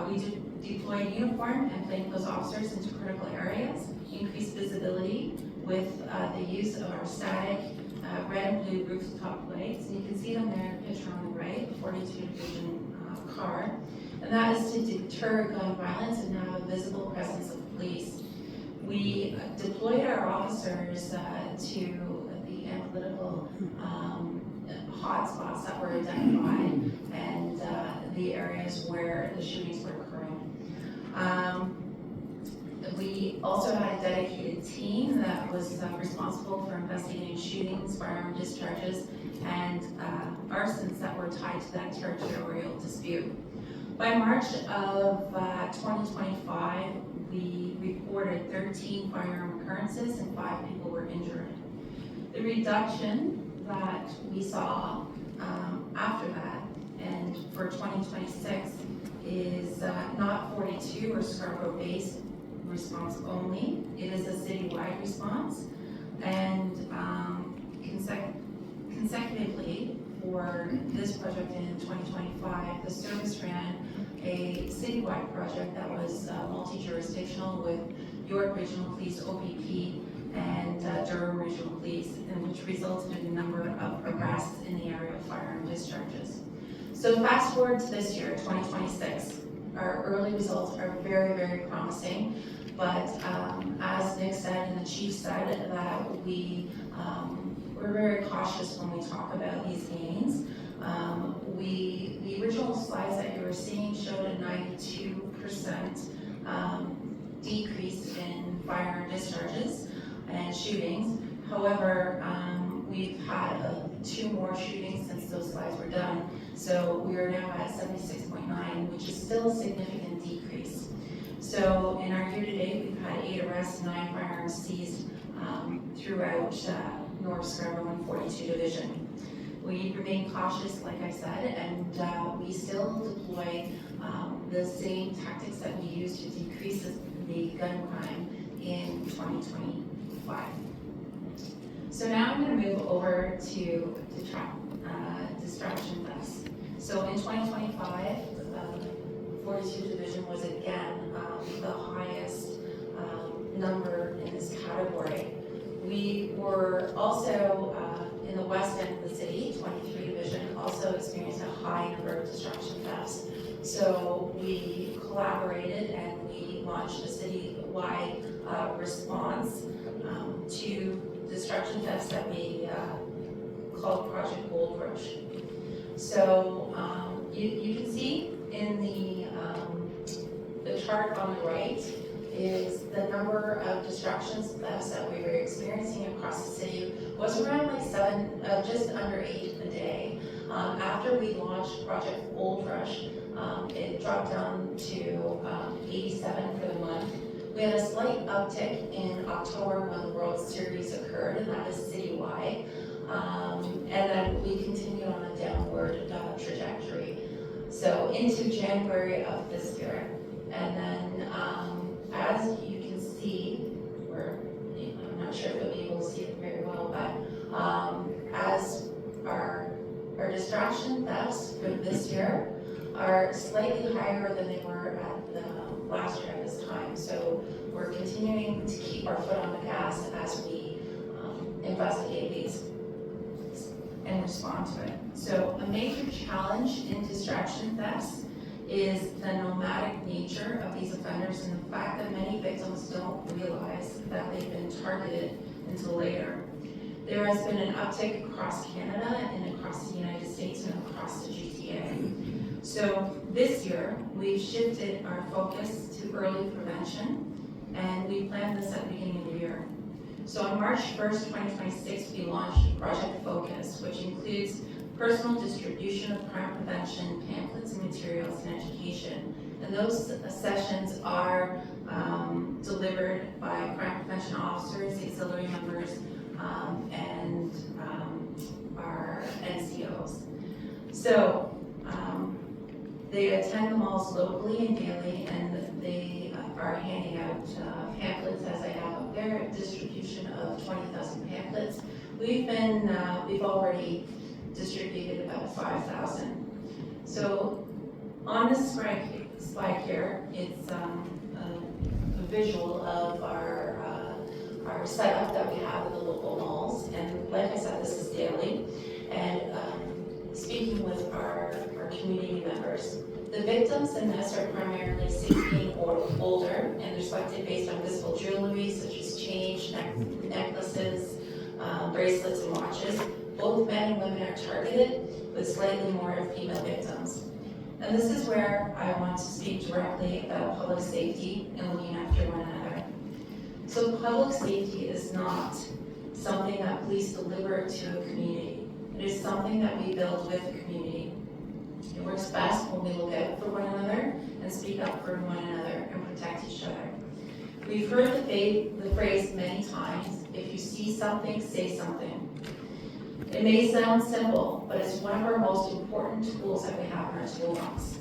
We deployed uniformed and plainclothes officers into critical areas, increased visibility with the use of our static red and blue rooftop lights. And you can see them there in the picture on the right, the 42 Division car. And that is to deter gun violence and have a visible presence of police. We deployed our officers to the analytical hotspots that were identified and the areas where the shootings were occurring. We also had a dedicated team that was responsible for investigating shootings, firearm discharges, and arsons that were tied to that territorial dispute. By March of 2025, we reported 13 firearm occurrences and 5 people were injured. The reduction that we saw after that, and for 2026, is not 42 or Scarborough-based response only. It is a citywide response, and consecutively for this project in 2025, the service ran a citywide project that was multi-jurisdictional with York Regional Police, OPP, and Durham Regional Police, and which resulted in a number of arrests in the area of firearm discharges. So fast forward to this year, 2026. our early results are very, very promising. But as Nick said and the chief said, that we're very cautious when we talk about these gains. The original slides that you were seeing showed a 92% decrease in firearm discharges and shootings. However, we've had 2 more shootings since those slides were done. So we are now at 76.9, which is still a significant decrease. So in our year-to-date, we've had 8 arrests, 9 firearms seized throughout North Scarborough and 42 Division. We remain cautious, like I said, and we still deploy the same tactics that we use to decrease the gun crime in 2025. So now I'm going to move over to distraction thefts. So in 2025, 42 Division was again the highest number in this category. We were also in the west end of the city, 23 Division, also experienced a high number of distraction thefts. So we collaborated and we launched a city-wide response to distraction thefts that we called Project Gold Rush. So you can see in the chart on the right is the number of distractions thefts that we were experiencing across the city was around like 7, just under 8 a day. After we launched Project Gold Rush, it dropped down to 87 for the month. We had a slight uptick in October when the World Series occurred, and that is citywide. And then we continued on a downward trajectory. So into January of this year. And then as you can see, I'm not sure if you'll be able to see it very well, but as our distraction thefts for this year are slightly higher than they were at the last year at this time. So we're continuing to keep our foot on the gas as we investigate these and respond to it. So a major challenge in distraction thefts is the nomadic nature of these offenders and the fact that many victims don't realize that they've been targeted until later. There has been an uptick across Canada and across the United States and across the GTA. So this year, we've shifted our focus to early prevention, and we planned this at the beginning of the year. So on March 1st, 2026, we launched Project Focus, which includes personal distribution of crime prevention, pamphlets and materials, and education. And those sessions are delivered by crime prevention officers, auxiliary members, and our NCOs. So they attend the malls locally and daily, and they are handing out pamphlets, as I have up there, distribution of 20,000 pamphlets. We've already distributed about 5,000. So on this slide here, it's a visual of our setup that we have at the local malls. And like I said, this is daily. And speaking with our community members, the victims in this are primarily 16 or older, and they're selected based on visible jewelry such as chains, necklaces, bracelets, and watches. Both men and women are targeted, with slightly more female victims. And this is where I want to speak directly about public safety and looking after one another. So public safety is not something that police deliver to a community. It is something that we build with the community. It works best when we look out for one another and speak up for one another and protect each other. We've heard the phrase many times, if you see something, say something. It may sound simple, but it's one of our most important tools that we have in our toolbox.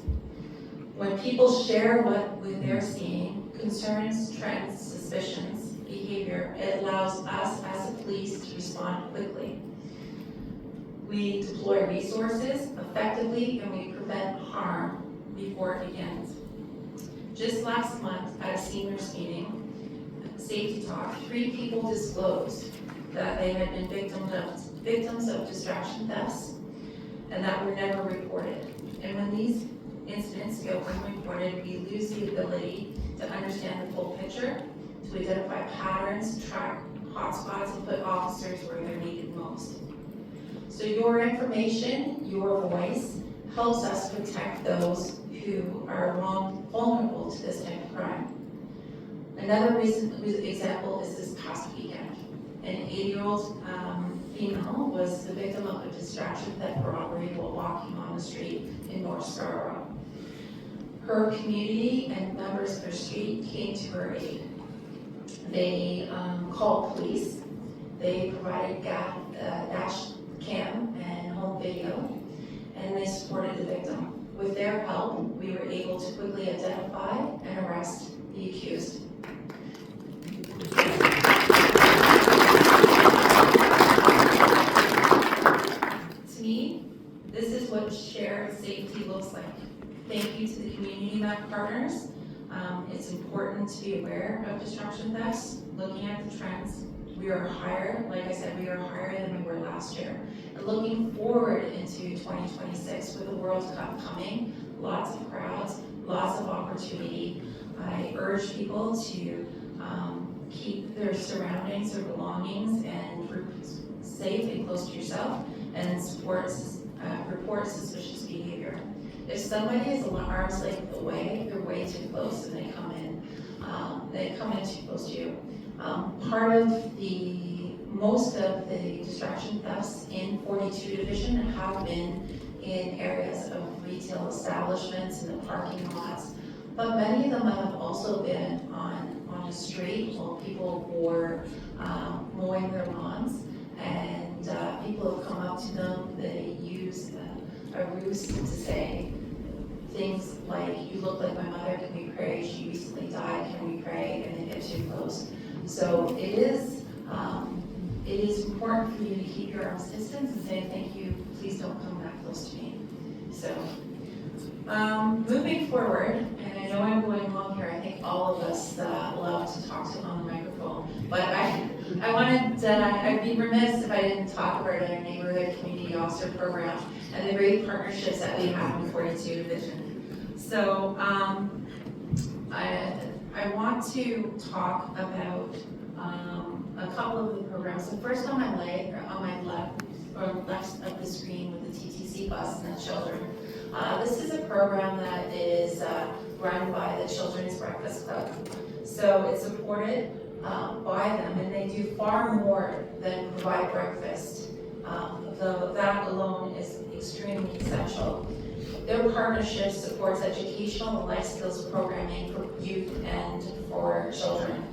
When people share what they're seeing, concerns, trends, suspicions, behavior, it allows us as a police to respond quickly. We deploy resources effectively and we prevent harm before it begins. Just last month at a seniors meeting, Safety Talk, 3 people disclosed that they had been victims of distraction thefts and that were never reported. And when these incidents go unreported, we lose the ability to understand the full picture, to identify patterns, track hotspots, and put officers where they're needed most. So your information, your voice, helps us protect those who are vulnerable to this type of crime. Another recent example is this past weekend. An 80-year-old female was the victim of a distraction theft robbery while walking on the street in North Scarborough. Her community and members of her street came to her aid. They called police. They provided dash cam and home video, and they supported the victim. With their help, we were able to quickly identify and arrest the accused. To me, this is what shared safety looks like. Thank you to the community partners. It's important to be aware of distraction thefts, looking at the trends. We are higher, like I said, we are higher than we were last year. And looking forward into 2026 with the World Cup coming, lots of crowds, lots of opportunity. I urge people to keep their surroundings, their belongings, and safe and close to yourself, and report suspicious behavior. If somebody is an arm's length away, they're way too close and they come in too close to you. Most of the distraction thefts in 42 Division have been in areas of retail establishments and the parking lots, but many of them have also been on the street while people were mowing their lawns, and people have come up to them. They use a ruse to say things like, "You look like my mother, can we pray? She recently died, can we pray?" And they get too close. So it is important for you to keep your arm's distance and say, "Thank you, please don't come that close to me." So moving forward, and I know I'm going long here, I think all of us love to talk to on the microphone, but I'd be remiss if I didn't talk about our neighborhood community officer program and the great partnerships that we have in 42 Division. So I want to talk about a couple of the programs. So first on my left of the screen with the TTC bus and the children. This is a program that is run by the Children's Breakfast Club. So it's supported by them, and they do far more than provide breakfast. That alone is extremely essential. Their partnership supports educational and life skills programming for youth and for children.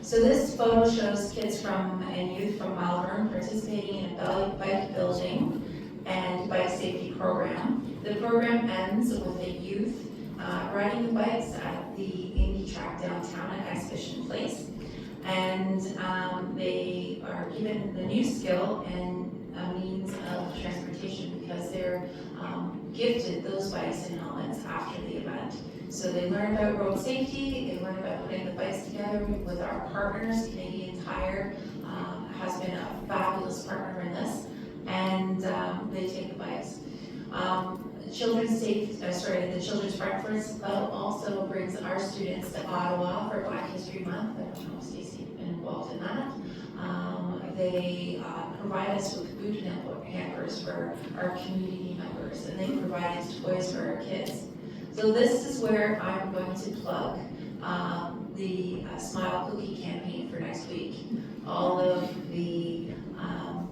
So this photo shows kids and youth from Myron participating in a bike building and bike safety program. The program ends with the youth riding the bikes at the Indy track downtown at Exhibition Place. And they are given the new skill and a means of transportation because they're gifted those bikes and helmets after the event. So they learn about road safety, they learn about putting the bikes together with our partners. Canadian Tire has been a fabulous partner in this, and they take the bikes. The Children's Breakfast Club also brings our students to Ottawa for Black History Month. I don't know if Stacey's been involved in that. They provide us with food hampers for our community members, and they provide us toys for our kids. So this is where I'm going to plug the Smile Cookie campaign for next week. All of the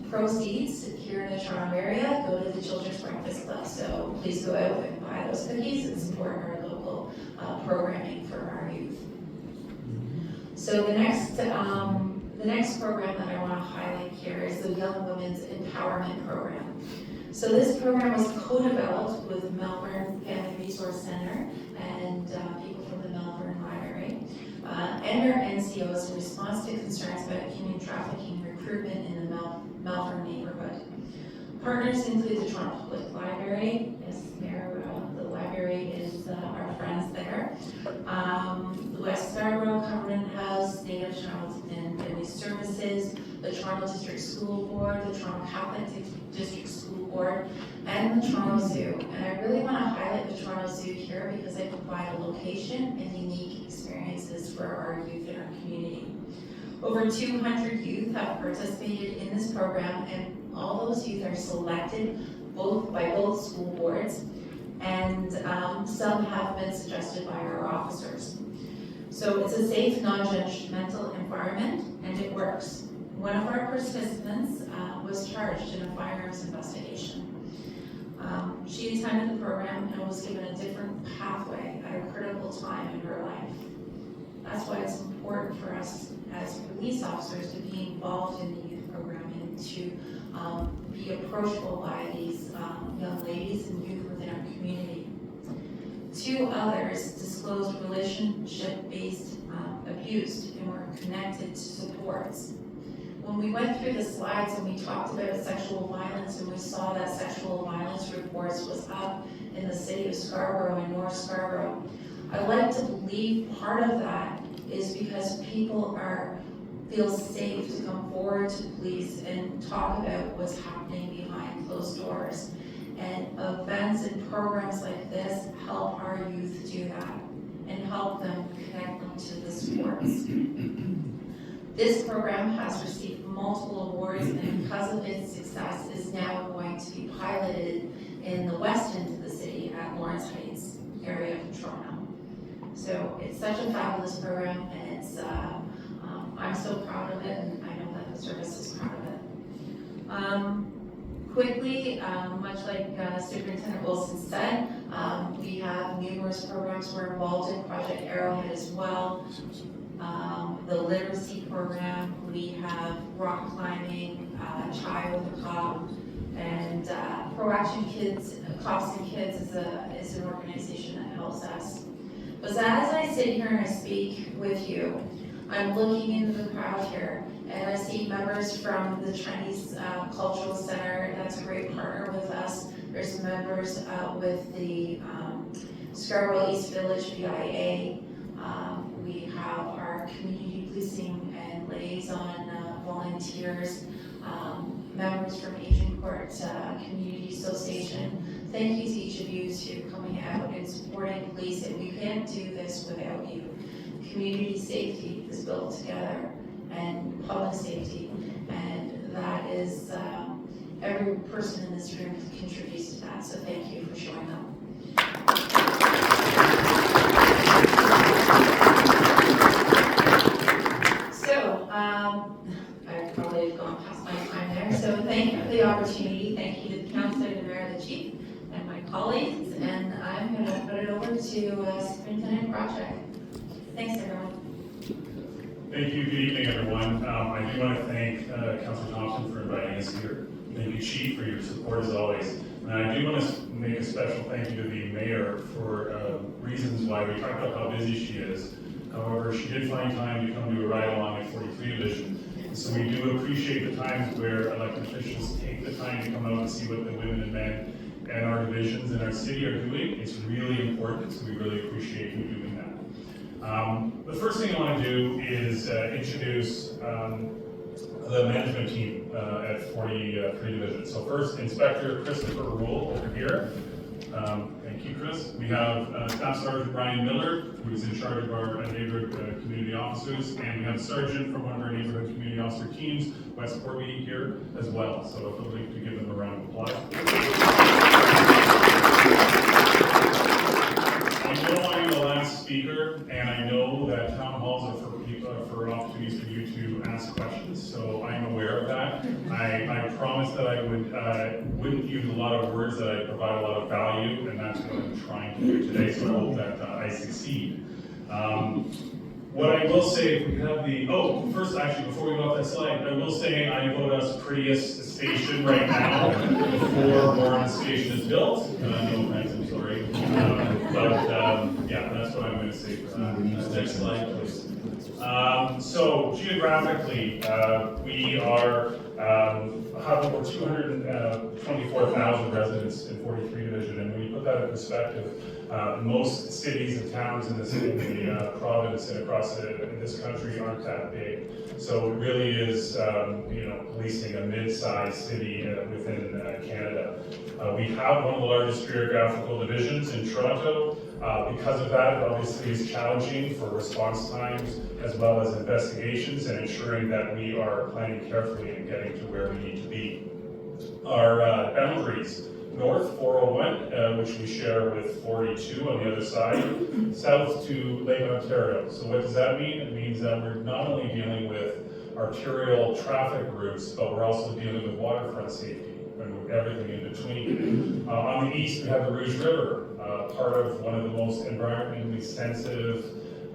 proceeds here in the Toronto area go to the Children's Breakfast Club. So please go out and buy those cookies and support our local programming for our youth. So the next program that I want to highlight here is the Young Women's Empowerment Program. So this program was co-developed with Melbourne Family Resource Center and people from the Melbourne Library and our NCOs in response to concerns about human trafficking recruitment in the Melbourne neighborhood. Partners include the Toronto Public Library. Yes, Mayor, the library is our friends there. The West Scarborough Government House, Native Child and Family Services, the Toronto District School Board, the Toronto Catholic District School Board, and the Toronto Zoo. And I really want to highlight the Toronto Zoo here because they provide a location and unique experiences for our youth in our community. Over 200 youth have participated in this program, and all those youth are selected by both school boards, and some have been suggested by our officers. So it's a safe, non-judgmental environment, and it works. One of our participants was charged in a firearms investigation. She attended the program and was given a different pathway at a critical time in her life. That's why it's important for us as police officers to be involved in the youth program and to be approachable by these young ladies and youth within our community. 2 others disclosed relationship-based abuse and were connected to supports. When we went through the slides and we talked about sexual violence and we saw that sexual violence reports was up in the city of Scarborough and North Scarborough, I like to believe part of that is because people feel safe to come forward to police and talk about what's happening behind closed doors. And events and programs like this help our youth do that and help them connect them to the sports. This program has received multiple awards, and because of its success is now going to be piloted in the west end of the city at Lawrence Heights area of Toronto. So it's such a fabulous program, and it's I'm so proud of it, and I know that the service is proud of it. Quickly, much like Superintendent Wilson said, we have numerous programs we're involved in, Project Arrowhead as well, the literacy program, we have rock climbing, Chow with a cop, and Proaction Kids, Cops and Kids is an organization that helps us. But as I sit here and I speak with you, I'm looking into the crowd here, and I see members from the Chinese Cultural Center. That's a great partner with us. There's members with the Scarborough East Village BIA. We have our community policing and liaison volunteers, members from Asian Court Community Association. Thank you to each of you for coming out and supporting police, and we can't do this without you. Community safety is built together, and public safety, and that is every person in this room contributes to that, so thank you for showing up. So, I've probably gone past my time there, so thank you for the opportunity. Thank you to the Councillor, the Mayor, the Chief, and my colleagues, and I'm going to put it over to Superintendent Project. Thanks, everyone. Thank you. Good evening, everyone. I do want to thank Councillor Thompson for inviting us here. Thank you, Chief, for your support as always. And I do want to make a special thank you to the Mayor for reasons why we talked about how busy she is. However, she did find time to come to a ride-along at 43 Division. So we do appreciate the times where elected officials take the time to come out and see what the women and men and our divisions in our city are doing. It's really important, so we really appreciate you doing that. The first thing I want to do is introduce the management team at 43 Division. So first, Inspector Christopher Rule over here. Thank you, Chris. We have Staff Sergeant Brian Miller, who is in charge of our neighborhood community officers, and we have a sergeant from one of our neighborhood community officer teams, West Port Meeting here as well. So if I'd like to give them a round of applause. I know I'm the last speaker, and I know that town halls are for opportunities for you to ask questions, so I'm aware of that. I promised that I wouldn't use a lot of words, that I'd provide a lot of value, and that's what I'm trying to do today, so I hope that I succeed. What I will say, if we could have first actually, before we go off that slide, I will say I vote us prettiest station right now before Warren Station is built. No thanks, I'm sorry. Yeah, that's what I'm going to say for that. Next slide, please. So geographically, we are have over 224,000 residents in 43 Division, and when you put that in perspective, most cities and towns in the province and across this country aren't that big. So it really is, policing a mid-sized city within Canada. We have one of the largest geographical divisions in Toronto. Because of that, it obviously is challenging for response times as well as investigations and ensuring that we are planning carefully and getting to where we need to be. Our boundaries, north 401, which we share with 42 on the other side, south to Lake Ontario. So what does that mean? It means that we're not only dealing with arterial traffic routes, but we're also dealing with waterfront safety and everything in between. On the east, we have the Rouge River, part of one of the most environmentally sensitive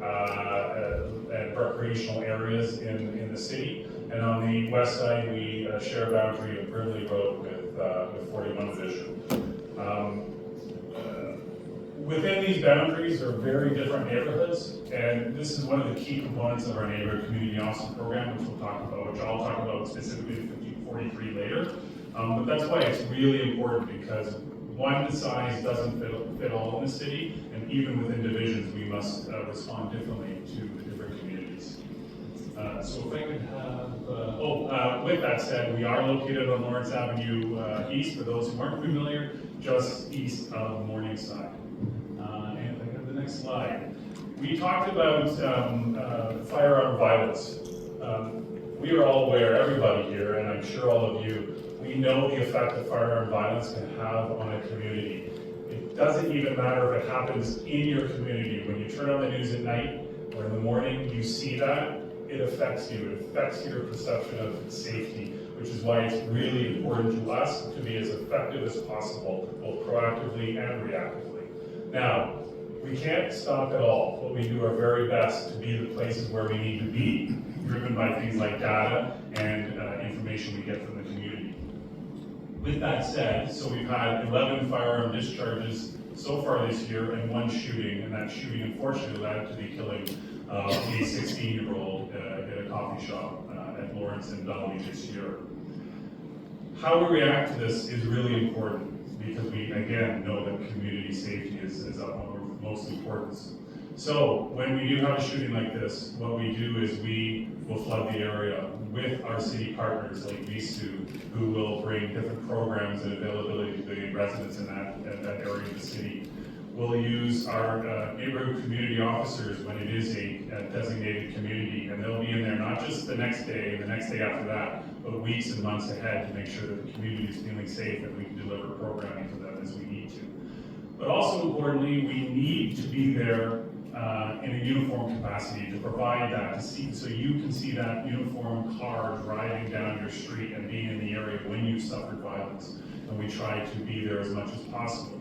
and recreational areas in the city. And on the west side, we share a boundary of Brimley Road with 41 Division. Within these boundaries are very different neighborhoods, and this is one of the key components of our neighborhood community officer program, which I'll talk about specifically in 1543 later. But that's why it's really important, because one size doesn't fit all in the city, and even within divisions, we must respond differently to the different communities. So if I could have, with that said, we are located on Lawrence Avenue East, for those who aren't familiar, just east of Morningside. And if I have the next slide. We talked about firearm violence. We are all aware, everybody here, and I'm sure all of you, we know the effect that firearm violence can have on a community. It doesn't even matter if it happens in your community. When you turn on the news at night or in the morning, you see that, it affects you. It affects your perception of safety, which is why it's really important to us to be as effective as possible, both proactively and reactively. Now, we can't stop at all, but we do our very best to be the places where we need to be, driven by things like data and information we get from the community. With that said, so we've had 11 firearm discharges so far this year and one shooting, and that shooting unfortunately led to the killing of a 16-year-old at a coffee shop at Lawrence and Donnelly this year. How we react to this is really important, because we, again, know that community safety is of most importance. So when we do have a shooting like this, what we do is we will flood the area with our city partners like VSU, who will bring different programs and availability to the residents in that area of the city. We'll use our neighborhood community officers when it is a designated community, and they'll be in there not just the next day and the next day after that, but weeks and months ahead to make sure that the community is feeling safe and we can deliver programming to them as we need to. But also importantly, we need to be there in a uniform capacity to provide that, so you can see that uniform car driving down your street and being in the area when you've suffered violence. And we try to be there as much as possible.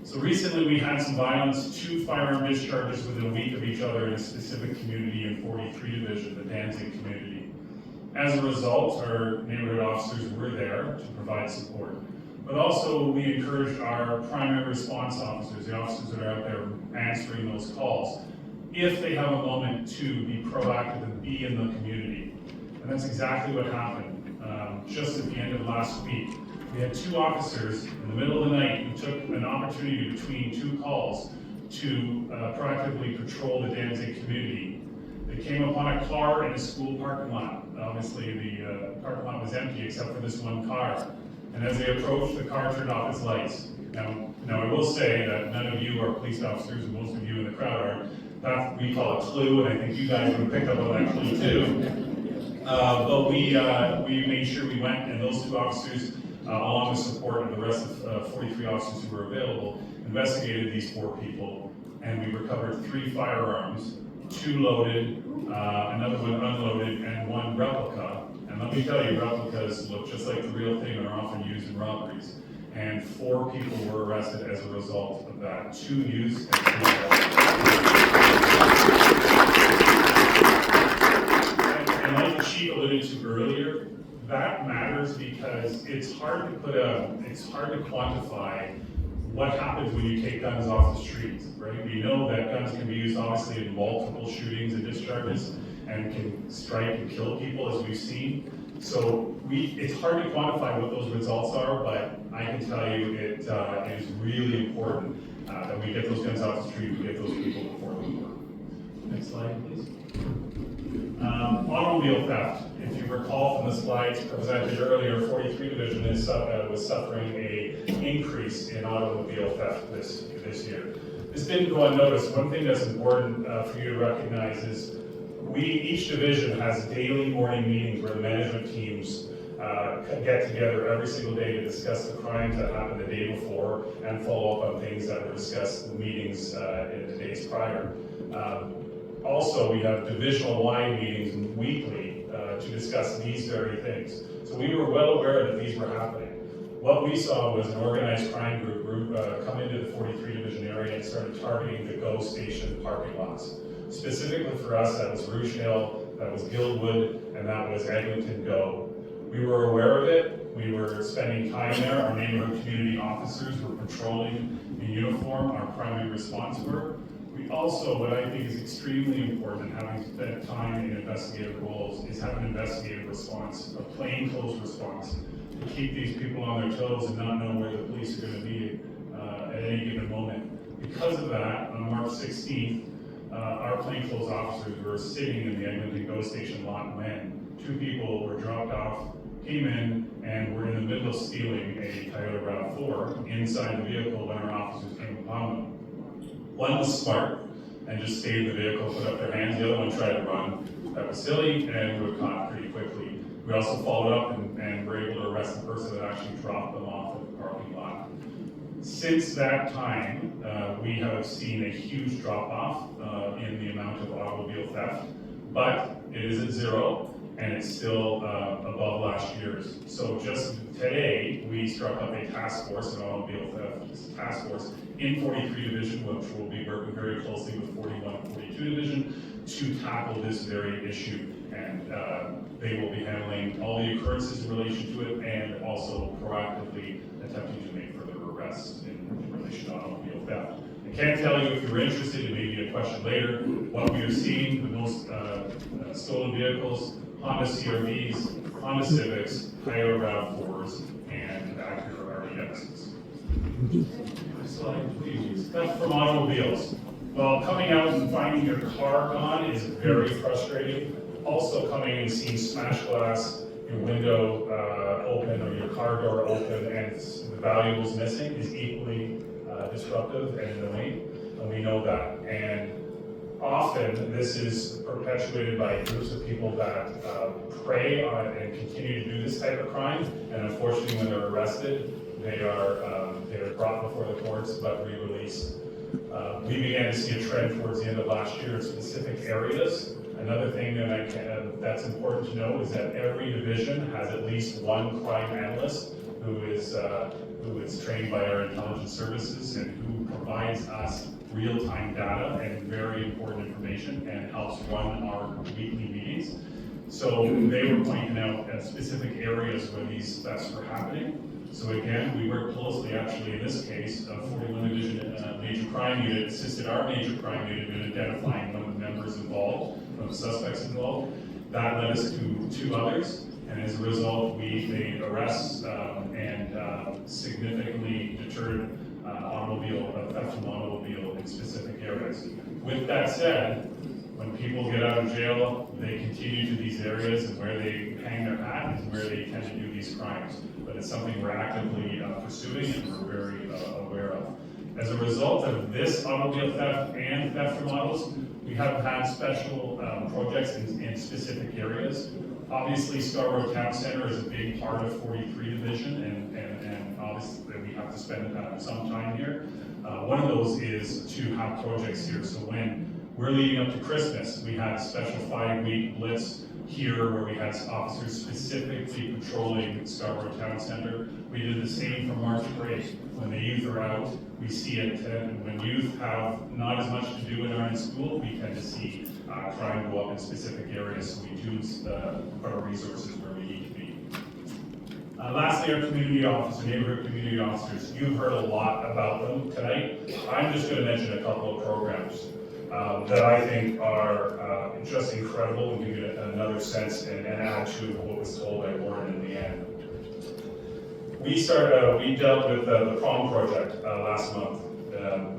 So recently we had some violence, 2 firearm discharges within a week of each other in a specific community in 43 Division, the Danzig community. As a result, our neighborhood officers were there to provide support. But also we encouraged our primary response officers, the officers that are out there answering those calls, if they have a moment to be proactive and be in the community. And that's exactly what happened. Just at the end of last week, we had 2 officers in the middle of the night who took an opportunity between 2 calls to proactively patrol the Danzig community. They came upon a car in a school parking lot. Obviously the parking lot was empty except for this one car. And as they approached, the car turned off its lights. Now I will say that none of you are police officers, and most of you in the crowd are. That we call a clue, and I think you guys would pick up on that clue too. But we made sure we went, and those 2 officers, along with support of the rest of 43 officers who were available, investigated these 4 people, and we recovered 3 firearms, 2 loaded, another one unloaded, and 1 replica. And let me tell you, replicas look just like the real thing and are often used in robberies. And 4 people were arrested as a result of that. 2 used and 2 arrested. And like the chief alluded to earlier, that matters because it's hard to quantify what happens when you take guns off the streets, right? We know that guns can be used obviously in multiple shootings and discharges and can strike and kill people, as we've seen. So it's hard to quantify what those results are, but I can tell you it is really important that we get those guns off the street, we get those people before we work. Next slide, please. Automobile theft. If you recall from the slides presented earlier, 43 Division was suffering an increase in automobile theft this year. This didn't go unnoticed. One thing that's important for you to recognize is each division has daily morning meetings where the management teams get together every single day to discuss the crimes that happened the day before and follow up on things that were discussed in the meetings in the days prior. Also, we have divisional-wide meetings weekly to discuss these very things. So we were well aware that these were happening. What we saw was an organized crime group come into the 43 Division area and started targeting the GO station parking lots. Specifically for us, that was Rouge Hill, that was Guildwood, and that was Eglinton GO. We were aware of it. We were spending time there. Our neighborhood community officers were patrolling in uniform. Our primary response were. We also, what I think is extremely important, having spent time in investigative roles, is have an investigative response, a plainclothes response, to keep these people on their toes and not know where the police are going to be at any given moment. Because of that, on March 16th, our plainclothes officers were sitting in the Eglinton GO station lot when two people were dropped off, came in, and were in the middle of stealing a Toyota RAV4 inside the vehicle when our officers came upon them. One was smart and just stayed in the vehicle, put up their hands. The other one tried to run. That was silly, and we were caught pretty quickly. We also followed up and were able to arrest the person that actually dropped them off at the parking lot. Since that time, we have seen a huge drop-off in the amount of automobile theft, but it is at zero, and it's still above last year's. So just today, we struck up a task force, an automobile theft task force, in 43 Division, which will be working very closely with 41 and 42 Division to tackle this very issue. And they will be handling all the occurrences in relation to it and also proactively attempting to make further arrests in relation to automobile theft. I can't tell you if you're interested, it may be a question later, what we are seeing, the most stolen vehicles, Honda CR-Vs, Honda Civics, Toyota RAV4s, and Acura RDXs. Next slide, please. Theft from automobiles. Well, coming out and finding your car gone is very frustrating. Also coming and seeing smashed glass, your window open or your car door open and the valuables missing is equally disruptive and annoying, and we know that. And often this is perpetuated by groups of people that prey on and continue to do this type of crime, and unfortunately when they're arrested, they are brought before the courts but re-released. We began to see a trend towards the end of last year in specific areas. Another thing that that's important to know is that every division has at least one crime analyst who is trained by our intelligence services and who provides us real-time data and very important information and helps run our weekly meetings. So they were pointing out specific areas where these thefts were happening. So again, we worked closely, actually in this case, 41 Division Major Crime Unit assisted our Major Crime Unit in identifying one of the members involved, one of the suspects involved. That led us to two others, and as a result, we made arrests and significantly deterred theft from automobile in specific areas. With that said, when people get out of jail, they continue to these areas, and where they hang their hat is where they tend to do these crimes. But it's something we're actively pursuing and we're very aware of. As a result of this automobile theft and theft from autos, we have had special projects in specific areas. Obviously, Scarborough Town Center is a big part of 43 Division, and obviously we have to spend some time here. One of those is to have projects here. So when we're leading up to Christmas, we had a special 5-week blitz here where we had officers specifically patrolling Scarborough Town Center. We did the same for March break. When the youth are out, we see it. And when youth have not as much to do when they're in school, we tend to see crime go up in specific areas. So we do put our resources where we need to be. Lastly, our community officer, neighborhood community officers, you've heard a lot about them tonight. I'm just going to mention a couple of programs that I think are just incredible and give you another sense and add to what was told by Warren in the end. We dealt with the Prom Project last month.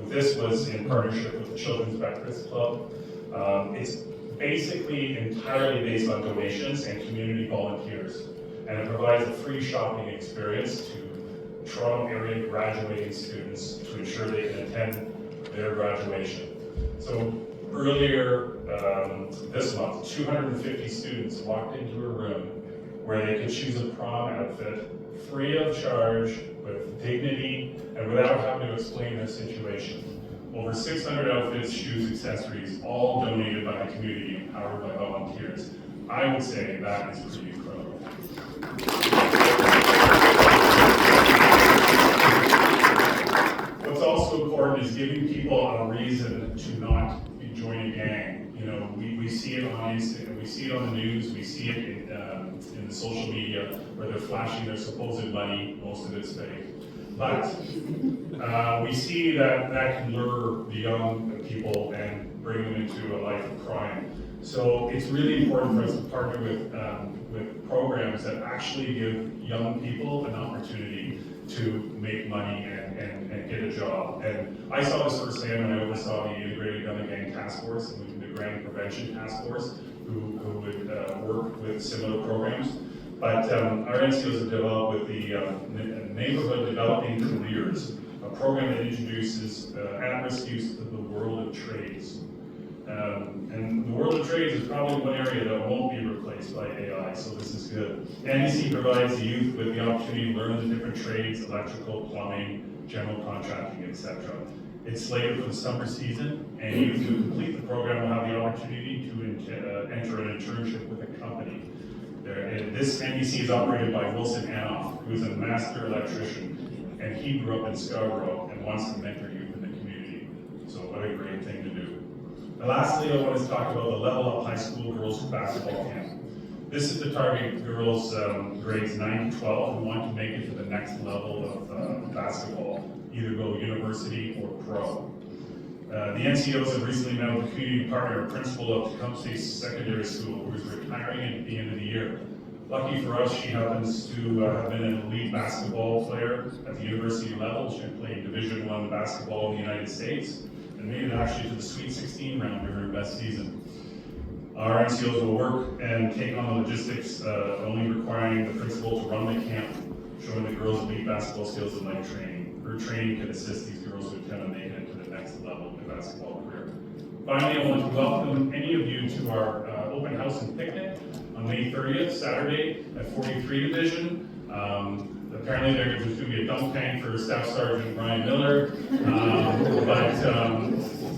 This was in partnership with the Children's Breakfast Club. It's basically entirely based on donations and community volunteers. And it provides a free shopping experience to Toronto area graduating students to ensure they can attend their graduation. So earlier this month, 250 students walked into a room where they could choose a prom outfit free of charge, with dignity, and without having to explain their situation. Over 600 outfits, shoes, accessories, all donated by the community and powered by volunteers. I would say that is pretty incredible. What's also important is giving people a reason to not join a gang. You know, we see it on Instagram, we see it on the news, we see it in the social media where they're flashing their supposed money, most of it's fake. But we see that can lure the young people and bring them into a life of crime. So it's really important for us to partner with programs that actually give young people an opportunity to make money and get a job. And I saw this firsthand when I oversaw the Integrated Gun and Gang Task Force and the Gang Prevention Task Force, who would work with similar programs. But our NCOs have developed with the Neighborhood Developing Careers, a program that introduces at-risk youth to the world of trades. And the world of trades is probably one area that won't be replaced by AI, so this is good. NEC provides the youth with the opportunity to learn the different trades, electrical, plumbing, general contracting, etc. It's slated for the summer season, and youth who complete the program will have the opportunity to enter an internship with a company. This NEC is operated by Wilson Anoff, who is a master electrician, and he grew up in Scarborough and wants to mentor youth in the community. So what a great thing to do. And lastly, I want to talk about the Level Up High School Girls Basketball Camp. This is to target girls grades 9 to 12 who want to make it to the next level of basketball, either go university or pro. The NCOs have recently met with a community partner, principal of THOMPSON'S Secondary School, who is retiring at the end of the year. Lucky for us, she happens to have been an elite basketball player at the university level. She played Division I basketball in the United States and made it actually to the Sweet 16 round during her best season. Our NCOs will work and take on the logistics, only requiring the principal to run the camp, showing the girls elite basketball skills and life training. Her training can assist these girls to attempt to make it to the next level of their basketball career. Finally, I want to welcome any of you to our open house and picnic on May 30th, Saturday at 43 Division. Apparently there's going to be a dunk tank for Staff Sergeant Brian Miller,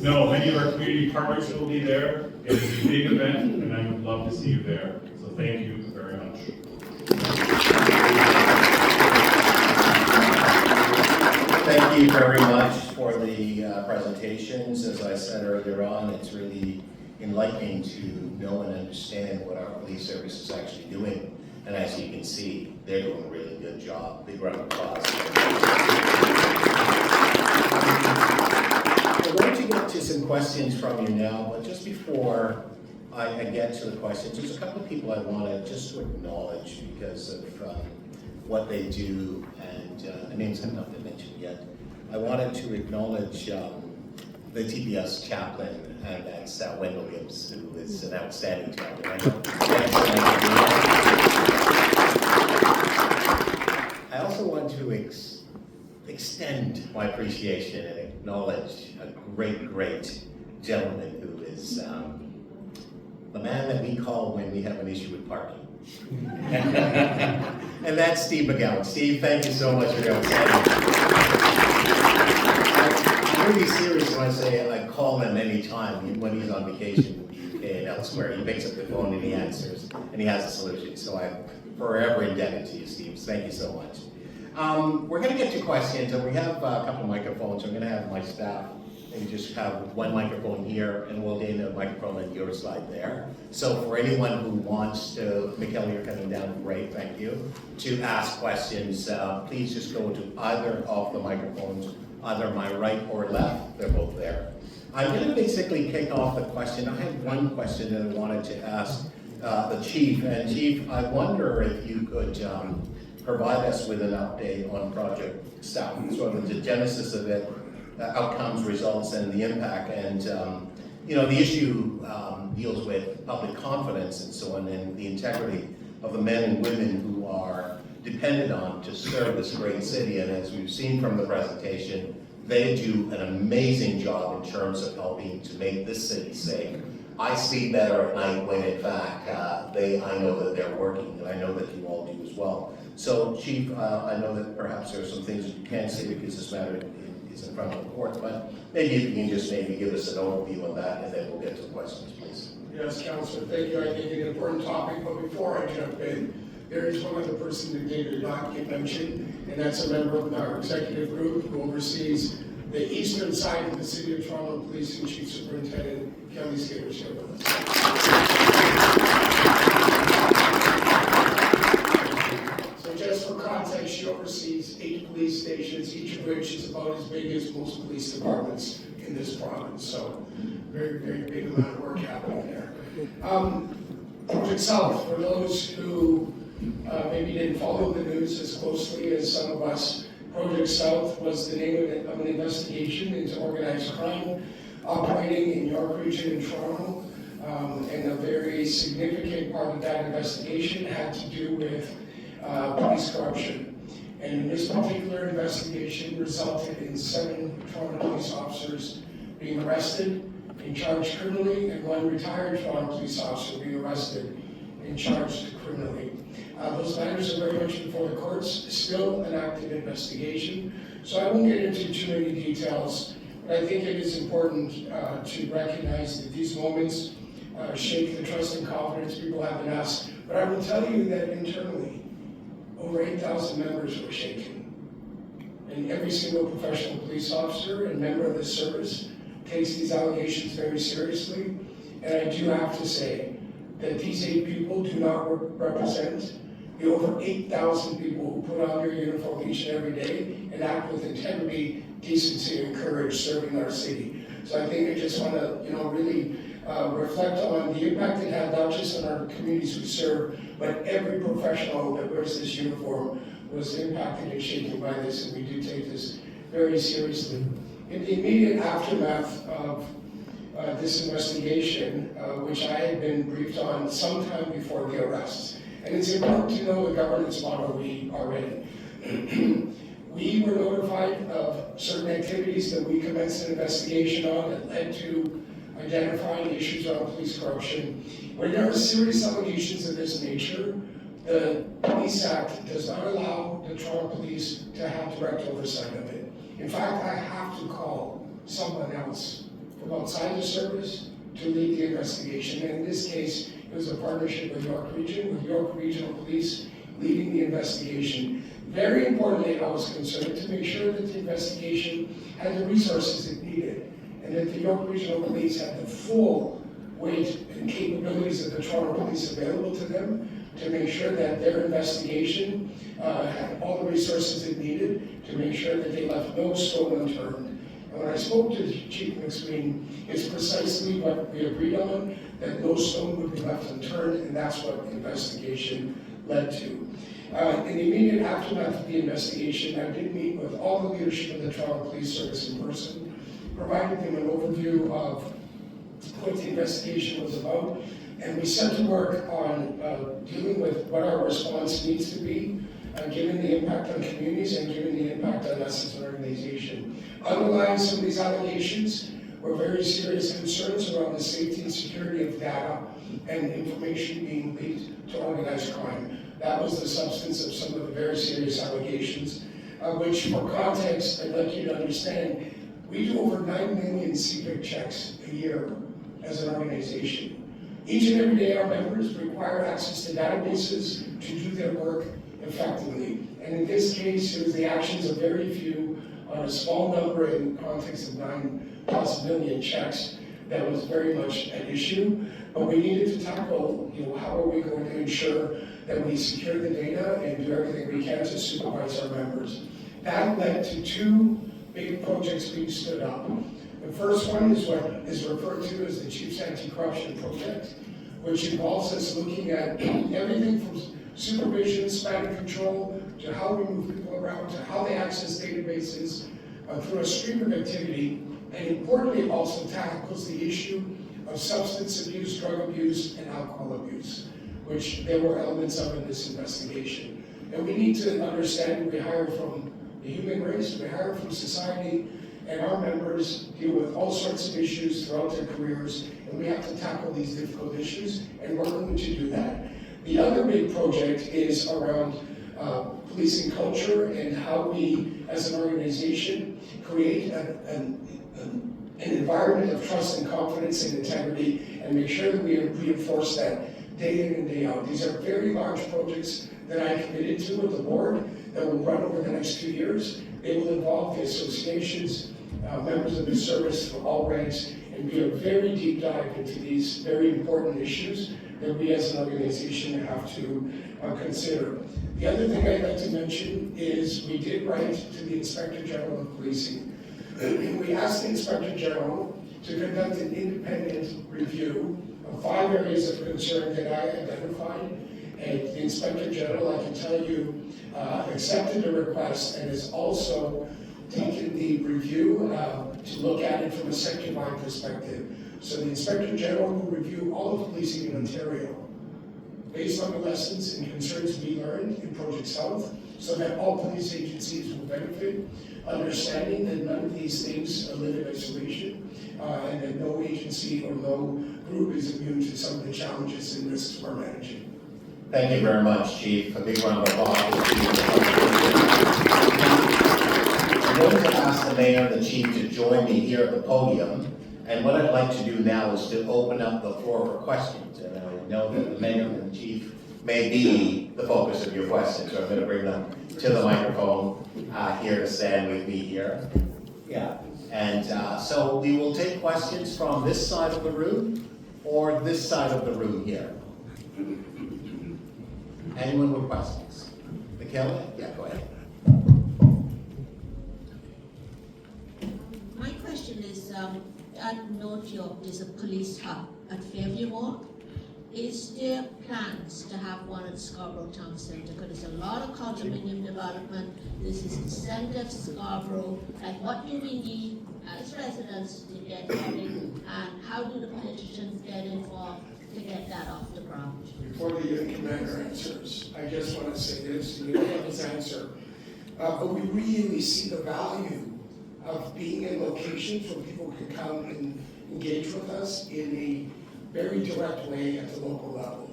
no, many of our community partners will be there. It is a big event, and I would love to see you there. So thank you very much. Thank you very much for the presentations. As I said earlier on, it's really enlightening to know and understand what our police service is actually doing. And as you can see, they're doing a really good job. Big round of applause. I'm going to get to some questions from you now, but just before I get to the questions, there's a couple of people I want to just to acknowledge because of what they do, and the names have not been mentioned yet. I wanted to acknowledge the TPS chaplain, and that's Wendell Gibbs, who is an outstanding chaplain. I also want to extend my appreciation and acknowledge a great gentleman who is the man that we call when we have an issue with parking. And that's Steve McGowan. Steve, thank you so much for your I'm really serious when I say I call him anytime when he's on vacation in the UK and elsewhere. He picks up the phone and he answers, and he has a solution. So I'm forever indebted to you, Steve. Thank you so much. We're going to get to questions, and we have a couple of microphones. I'm going to have my staff And you just have one microphone here, and we'll gain a microphone on your side there. So for anyone who wants to, Mikhail, you're coming down, great, thank you, to ask questions, please just go to either of the microphones, either my right or left, they're both there. I'm going to basically kick off the question. I have one question that I wanted to ask the Chief. And Chief, I wonder if you could provide us with an update on Project South, sort of the genesis of it, outcomes, results, and the impact. And you know, the issue deals with public confidence and so on, and the integrity of the men and women who are depended on to serve this great city. And as we've seen from the presentation, they do an amazing job in terms of helping to make this city safe. I sleep better at night when, in fact, I know that they're working, and I know that you all do as well. So, Chief, I know that perhaps there are some things that you can't say because this matter is in front of the court, but maybe if you can just maybe give us an overview on that, and then we'll get to questions, please. Yes, Councillor, thank you. I think it's an important topic, but before I jump in, there is one other person that David did not get mentioned, and that's a member of our executive group who oversees the eastern side of the City of Toronto Police and Chief Superintendent Kelly Skidder's here with us. So just for context, she oversees 8 police stations, each of which is about as big as most police departments in this province. So very, very big amount of work happening there. Project South, for those who maybe didn't follow the news as closely as some of us, Project South was the name of an investigation into organized crime operating in York Region in Toronto. And a very significant part of that investigation had to do with police corruption. And this particular investigation resulted in 7 Toronto police officers being arrested and charged criminally, and 1 retired Toronto police officer being arrested and charged criminally. Those matters are very much before the courts, still an active investigation. So I won't get into too many details, but I think it is important to recognize that these moments shake the trust and confidence people have in us. But I will tell you that internally, over 8,000 members were shaken. And every single professional police officer and member of this service takes these allegations very seriously. And I do have to say that these 8 people do not represent the over 8,000 people who put on their uniform each and every day and act with integrity, decency, and courage serving our city. So I think I just want to, really reflect on the impact it had not just on our communities we serve, but every professional that wears this uniform was impacted and shaken by this, and we do take this very seriously. In the immediate aftermath of this investigation, which I had been briefed on sometime before the arrests, and it's important to know the governance model we are in. We were notified of certain activities that we commenced an investigation on that led to identifying issues on police corruption. When there are serious allegations of this nature, the Police Act does not allow the Toronto Police to have direct oversight of it. In fact, I have to call someone else from outside the service to lead the investigation. And in this case, it was a partnership with York Region, with York Regional Police leading the investigation. Very importantly, I was concerned to make sure that the investigation had the resources it needed, and that the York Regional Police had the full weight and capabilities of the Toronto Police available to them to make sure that their investigation had all the resources it needed to make sure that they left no stone unturned. And when I spoke to Chief McSween, it's precisely what we agreed on, that no stone would be left unturned, and that's what the investigation led to. In the immediate aftermath of the investigation, I did meet with all the leadership of the Toronto Police Service in person, provided them an overview of what the investigation was about, and we set to work on dealing with what our response needs to be, given the impact on communities and given the impact on us as an organization. Underlying some of these allegations were very serious concerns around the safety and security of data and information being leaked to organized crime. That was the substance of some of the very serious allegations, which, for context, I'd like you to understand, we do over 9 million Civic checks a year as an organization. Each and every day, our members require access to databases to do their work effectively. And in this case, it was the actions of very few on a small number in the context of 9 possibility of checks that was very much an issue. But we needed to tackle, how are we going to ensure that we secure the data and do everything we can to supervise our members. That led to two big projects being stood up. The first one is what is referred to as the Chief's Anti-Corruption Project, which involves us looking at everything from supervision, span of control, to how we move people around, to how they access databases through a stream of activity, and importantly also tackles the issue of substance abuse, drug abuse, and alcohol abuse, which there were elements of in this investigation. And we need to understand we hire from the human race, we hire from society, and our members deal with all sorts of issues throughout their careers, and we have to tackle these difficult issues, and we're going to do that. The other big project is around policing culture and how we, as an organization, create an environment of trust and confidence and integrity, and make sure that we reinforce that day in and day out. These are very large projects that I committed to with the board that will run over the next 2 years. They will involve the associations, members of the service from all ranks, and be a very deep dive into these very important issues that we as an organization have to consider. The other thing I'd like to mention is we did write to the Inspector General of Policing. We asked the Inspector General to conduct an independent review of 5 areas of concern that I identified. And the Inspector General, I can tell you, accepted the request and has also taken the review to look at it from a sector-wide perspective. So the Inspector General will review all of policing in Ontario based on the lessons and concerns we learned in Project South, so that all police agencies will benefit, understanding that none of these things live in isolation, and that no agency or no group is immune to some of the challenges and risks we're managing. Thank you very much, Chief. A big round of applause. I'm going to ask the Mayor and the Chief to join me here at the podium. And what I'd like to do now is to open up the floor for questions. And I know that the Mayor and the Chief may be the focus of your questions, so I'm going to bring them to the microphone here to stand with me here. Yeah. And so we will take questions from this side of the room or this side of the room here. Anyone with questions? Michaela? Yeah, go ahead. My question is, I note there's a police hub at Fairview Mall. Is there plans to have one at Scarborough Town Centre? Because there's a lot of condominium development. This is the centre of Scarborough. Like, what do we need as residents to get going, and how do the politicians get involved to get that off the ground? Before the unit commander answers, I just want to say this, and you don't have his answer, but we really see the value of being in locations where people can come and engage with us in a very direct way at the local level.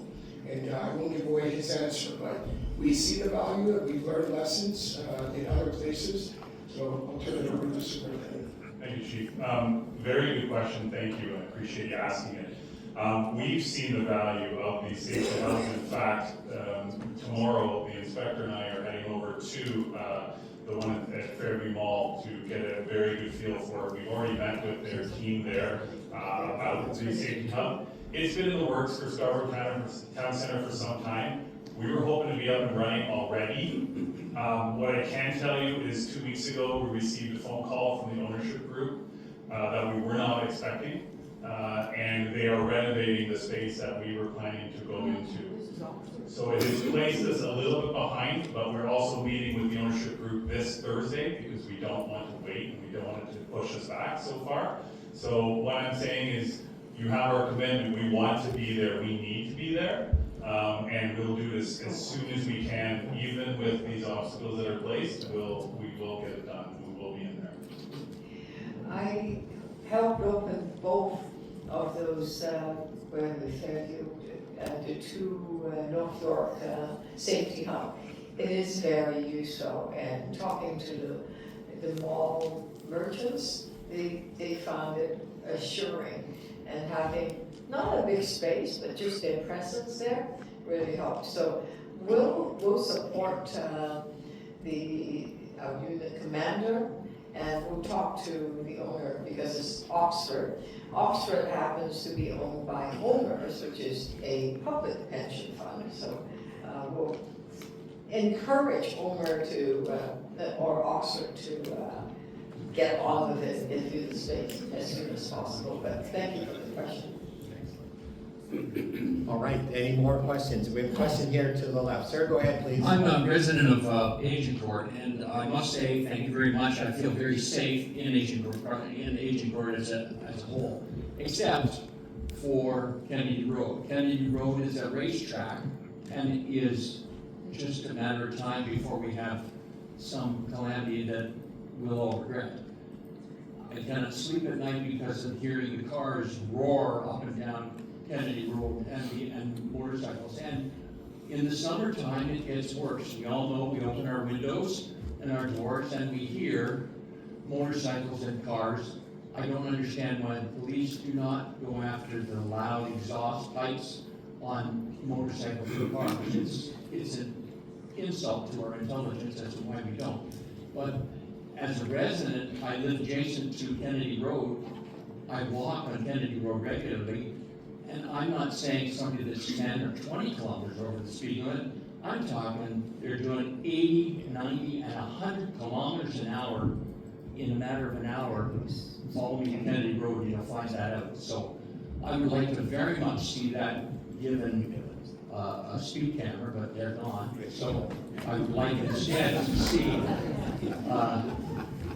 And I won't give away his answer, but we see the value, and we've learned lessons in other places. So I'll turn it over to the superintendent. Thank you, Chief. Very good question. Thank you. I appreciate you asking it. We've seen the value of these safety hubs. In fact, tomorrow the inspector and I are heading over to the one at Fairview Mall to get a very good feel for it. We've already met with their team there about the safety hub. It's been in the works for Scarborough Town Centre for some time. We were hoping to be up and running already. What I can tell you is 2 weeks ago we received a phone call from the ownership group that we were not expecting. And they are renovating the space that we were planning to go into. So it has placed us a little bit behind, but we're also meeting with the ownership group this Thursday because we don't want to wait and we don't want it to push us back so far. So what I'm saying is, you have our commitment. We want to be there. We need to be there. And we'll do this as soon as we can, even with these obstacles that are placed. We will get it done. We will be in there. I helped open both of those, where we Fairview, the two North York safety hub. It is very useful, and talking to the mall merchants, they found it assuring, and having not a big space, but just their presence there really helped. So we'll support our unit commander And we'll talk to the owner because it's Oxford. Oxford happens to be owned by Owners, which is a public pension fund. So we'll encourage Owner to, or Oxford to get on with it and do the space as soon as possible. But thank you for the question. All right, any more questions? We have a question here to the left. Sir, go ahead, please. I'm a resident of Agincourt, and I must say, thank you very much. I feel very safe in Agincourt as a whole, except for Kennedy Road. Kennedy Road is a racetrack, and it is just a matter of time before we have some calamity that we'll all regret. I cannot sleep at night because of hearing the cars roar up and down Kennedy Road and motorcycles. And in the summertime, it gets worse. We all know we open our windows and our doors and we hear motorcycles and cars. I don't understand why the police do not go after the loud exhaust pipes on motorcycles and cars. It's an insult to our intelligence as to why we don't. But as a resident, I live adjacent to Kennedy Road. I walk on Kennedy Road regularly. And I'm not saying somebody that's 10 or 20 kilometers over the speed limit. I'm talking they're doing 80, 90, and 100 kilometers an hour in a matter of an hour following Kennedy Road. You'll find that out. So I would like to very much see that given a speed camera, but they're gone. So I would like instead to see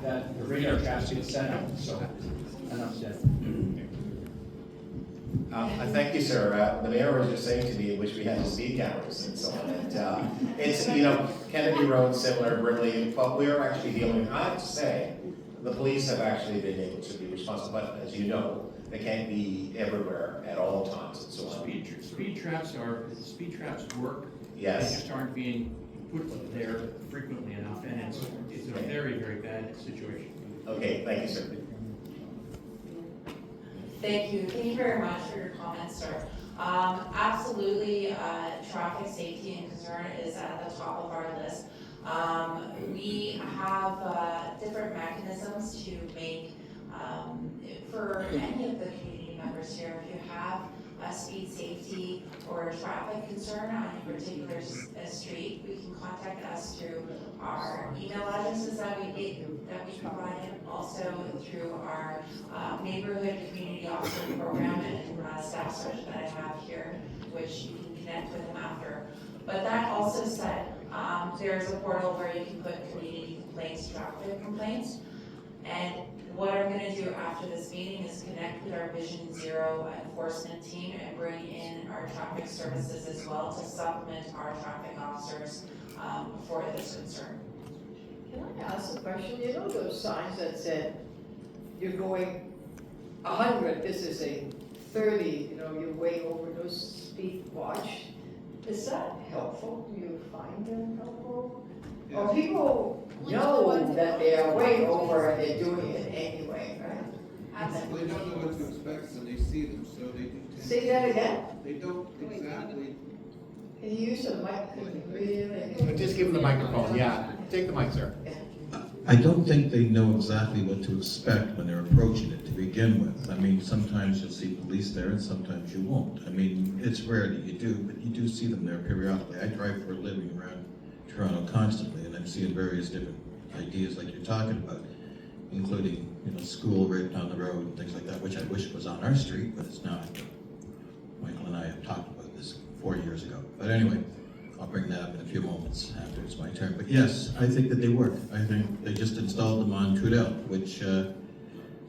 that the radar traps get set up. So enough said. Thank you, sir. The mayor was just saying to me, wish we had speed cameras and so on. And it's, you know, Kennedy Road, similar, really, but we're actually dealing, I have to say, the police have actually been able to be responsible, but as you know, they can't be everywhere at all times and so on. Speed traps work. Yes. They just aren't being put there frequently enough, and it's a very, very bad situation. Okay, thank you, sir. Thank you very much for your comments, sir. Absolutely, traffic safety and concern is at the top of our list. We have different mechanisms to make, for any of the community members here, if you have a speed safety or a traffic concern on a particular street, we can contact us through our email addresses that we provided, also through our neighborhood community officer program and staff search that I have here, which you can connect with them after. But that also said, there's a portal where you can put community complaints, traffic complaints, and what I'm going to do after this meeting is connect with our Vision Zero enforcement team and bring in our traffic services as well to supplement our traffic officers for this concern. Can I ask a question? You know those signs that said you're going 100, this is a 30, you know, you're way over, those speed watch. Is that helpful? Do you find them helpful? Yeah. Or people know that they are way over and they're doing it anyway, right? They don't know what to expect, so they see them, so they do tend. Say that again? They don't exactly. Can you use a mic? Really? Just give him the microphone, yeah. Take the mic, sir. I don't think they know exactly what to expect when they're approaching it to begin with. I mean, sometimes you'll see police there and sometimes you won't. I mean, it's rare that you do, but you do see them there periodically. I drive for a living around Toronto constantly, and I'm seeing various different ideas like you're talking about, including, you know, school right down the road and things like that, which I wish was on our street, but it's not. Michael and I have talked about this 4 years ago. But anyway, I'll bring that up in a few moments after it's my turn. But yes, I think that they work. I think they just installed them on Trudell, which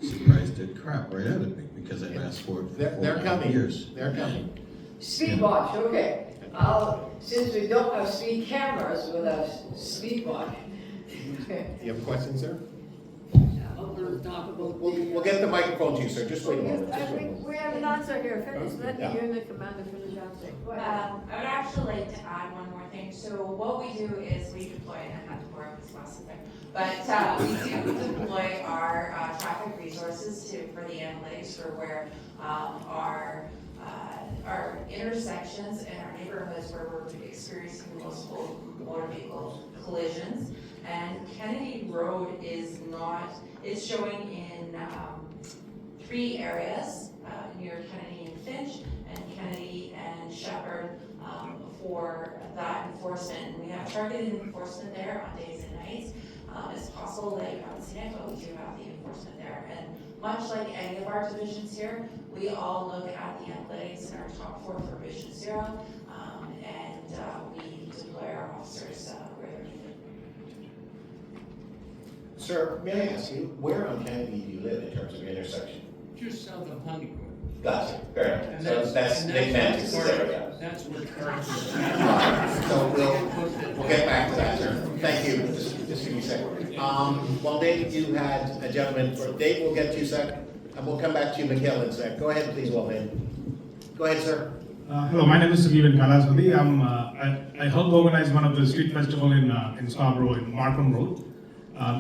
surprised the crap right out of me because I've asked for it for They're 4 coming. years. They're coming. Speed watch, okay. Since we don't have speed cameras with a speed watch. You have a question, sir? We'll talk about We'll get the microphone to you, sir. Just wait a moment. Just wait a moment. We have an answer here. Finish. Let Yeah. the unit commander finish answering. Go ahead. I would actually like to add one more thing. So what we do is we deploy, and I'm not to bore this last thing, but we do deploy our traffic resources for the analytics for where our intersections and our neighborhoods where we're experiencing the most motor vehicle collisions. And Kennedy Road is not, it's showing in 3 areas, near Kennedy and Finch, and Kennedy and Shepherd, for that enforcement. And we have targeted enforcement there on days and nights. It's possible that you haven't seen it, but we do have the enforcement there. And much like any of our divisions here, we all look at the analytics in our top 4 for Vision Zero, and we deploy our officers where they're needed. Sir, may I ask you, where on Kennedy do you live in terms of intersection? Just south of Honeycomb. Gotcha, fair enough. And So that's Nick Mantis' area. That's where cars So we'll get back to that, sir. Thank you. Just give me a second. Well, Dave, you had a gentleman, or Dave, we'll get to you second, and we'll come back to you, Mikhail, in a sec. Go ahead, please, Walden. Go ahead, sir. Hello, my name is Civic Kalaswadi. I help organize one of the street festival in Scarborough, in Markham Road.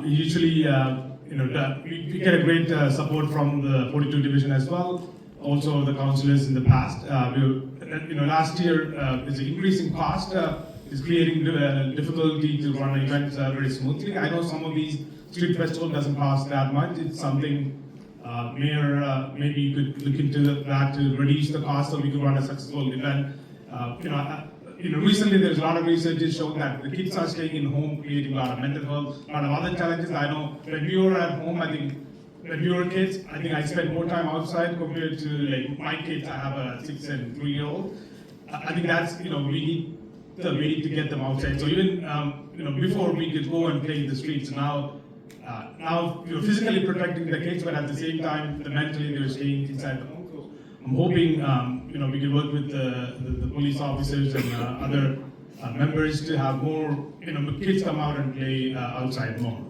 Usually, we get a great support from the 42 division as well. Also, the councillors in the past. Last year, there's an increasing cost. Is creating difficulty to run events very smoothly. I know some of these street festivals doesn't cost that much. It's something Mayor, maybe you could look into that to reduce the cost so we could run a successful event. Recently there's a lot of research showing that the kids are staying in home, creating a lot of mental health, a lot of other challenges. I know when we were at home, I think when we were kids, I think I spent more time outside compared to like my kids. I have a 6 and 3-year-old. I think that's, we need the way to get them outside. So even, before we could go and play in the streets, now you're physically protecting the kids, but at the same time, mentally they're staying inside the home. So I'm hoping, we can work with the police officers and other members to have more, kids come out and play outside more.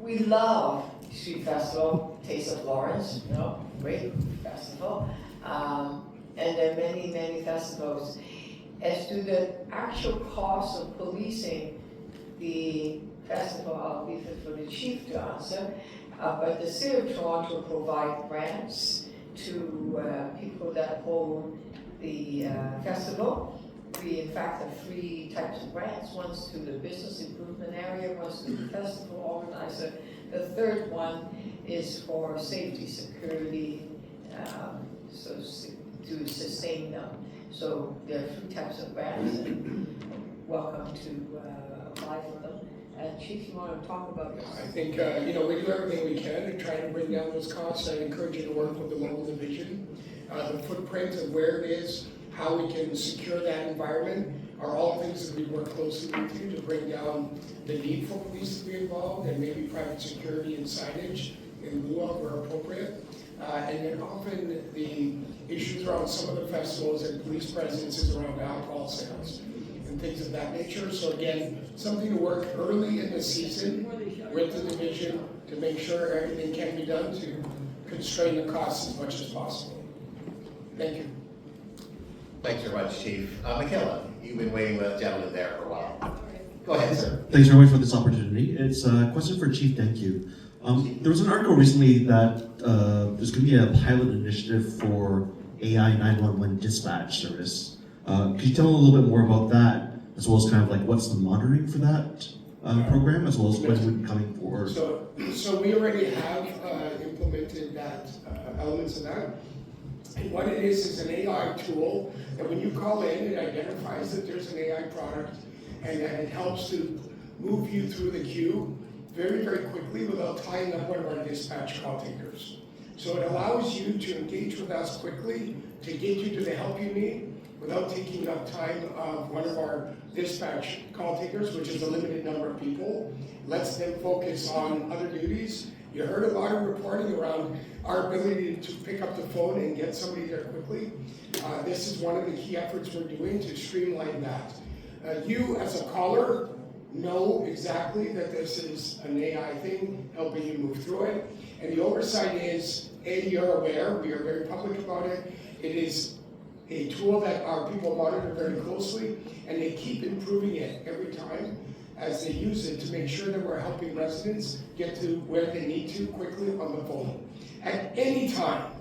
We love Street Festival, Taste of Lawrence, great festival. And there are many, many festivals. As to the actual cost of policing the festival, I'll leave it for the chief to answer. But the City of Toronto provide grants to people that hold the festival. We in fact have 3 types of grants. One's to the business improvement area, one's to the festival organizer. The third one is for safety, security, to sustain them. So there are 3 types of grants, and welcome to apply for them. Chief, you want to talk about this? I think, we do everything we can to try to bring down those costs. I encourage you to work with the local division. The footprint of where it is, how we can secure that environment are all things that we work closely with you to bring down the need for police to be involved, and maybe private security and signage in lieu of where appropriate. And then often the issues around some of the festivals and police presence is around alcohol sales and things of that nature. So again, something to work early in the season with the division to make sure everything can be done to constrain the costs as much as possible. Thank you. Thanks very much, Chief. Michaela, you've been waiting with that gentleman there for a while. Go ahead, sir. Thanks very much for this opportunity. It's a question for Chief Demkiw. There was an article recently that there's going to be a pilot initiative for AI 911 dispatch service. Could you tell a little bit more about that, as well as kind of like what's the monitoring for that program, as well as when it would be coming forward? So we already have implemented that elements of that. And what it is an AI tool that when you call in, it identifies that there's an AI product, and that it helps to move you through the queue very, very quickly without tying up one of our dispatch call takers. So it allows you to engage with us quickly, to get you to the help you need, without taking up time of one of our dispatch call takers, which is a limited number of people, lets them focus on other duties. You heard a lot of reporting around our ability to pick up the phone and get somebody there quickly. This is one of the key efforts we're doing to streamline that. You as a caller know exactly that this is an AI thing, helping you move through it. And the oversight is, A, you're aware, we are very public about it. It is a tool that our people monitor very closely, and they keep improving it every time as they use it to make sure that we're helping residents get to where they need to quickly on the phone. At any time,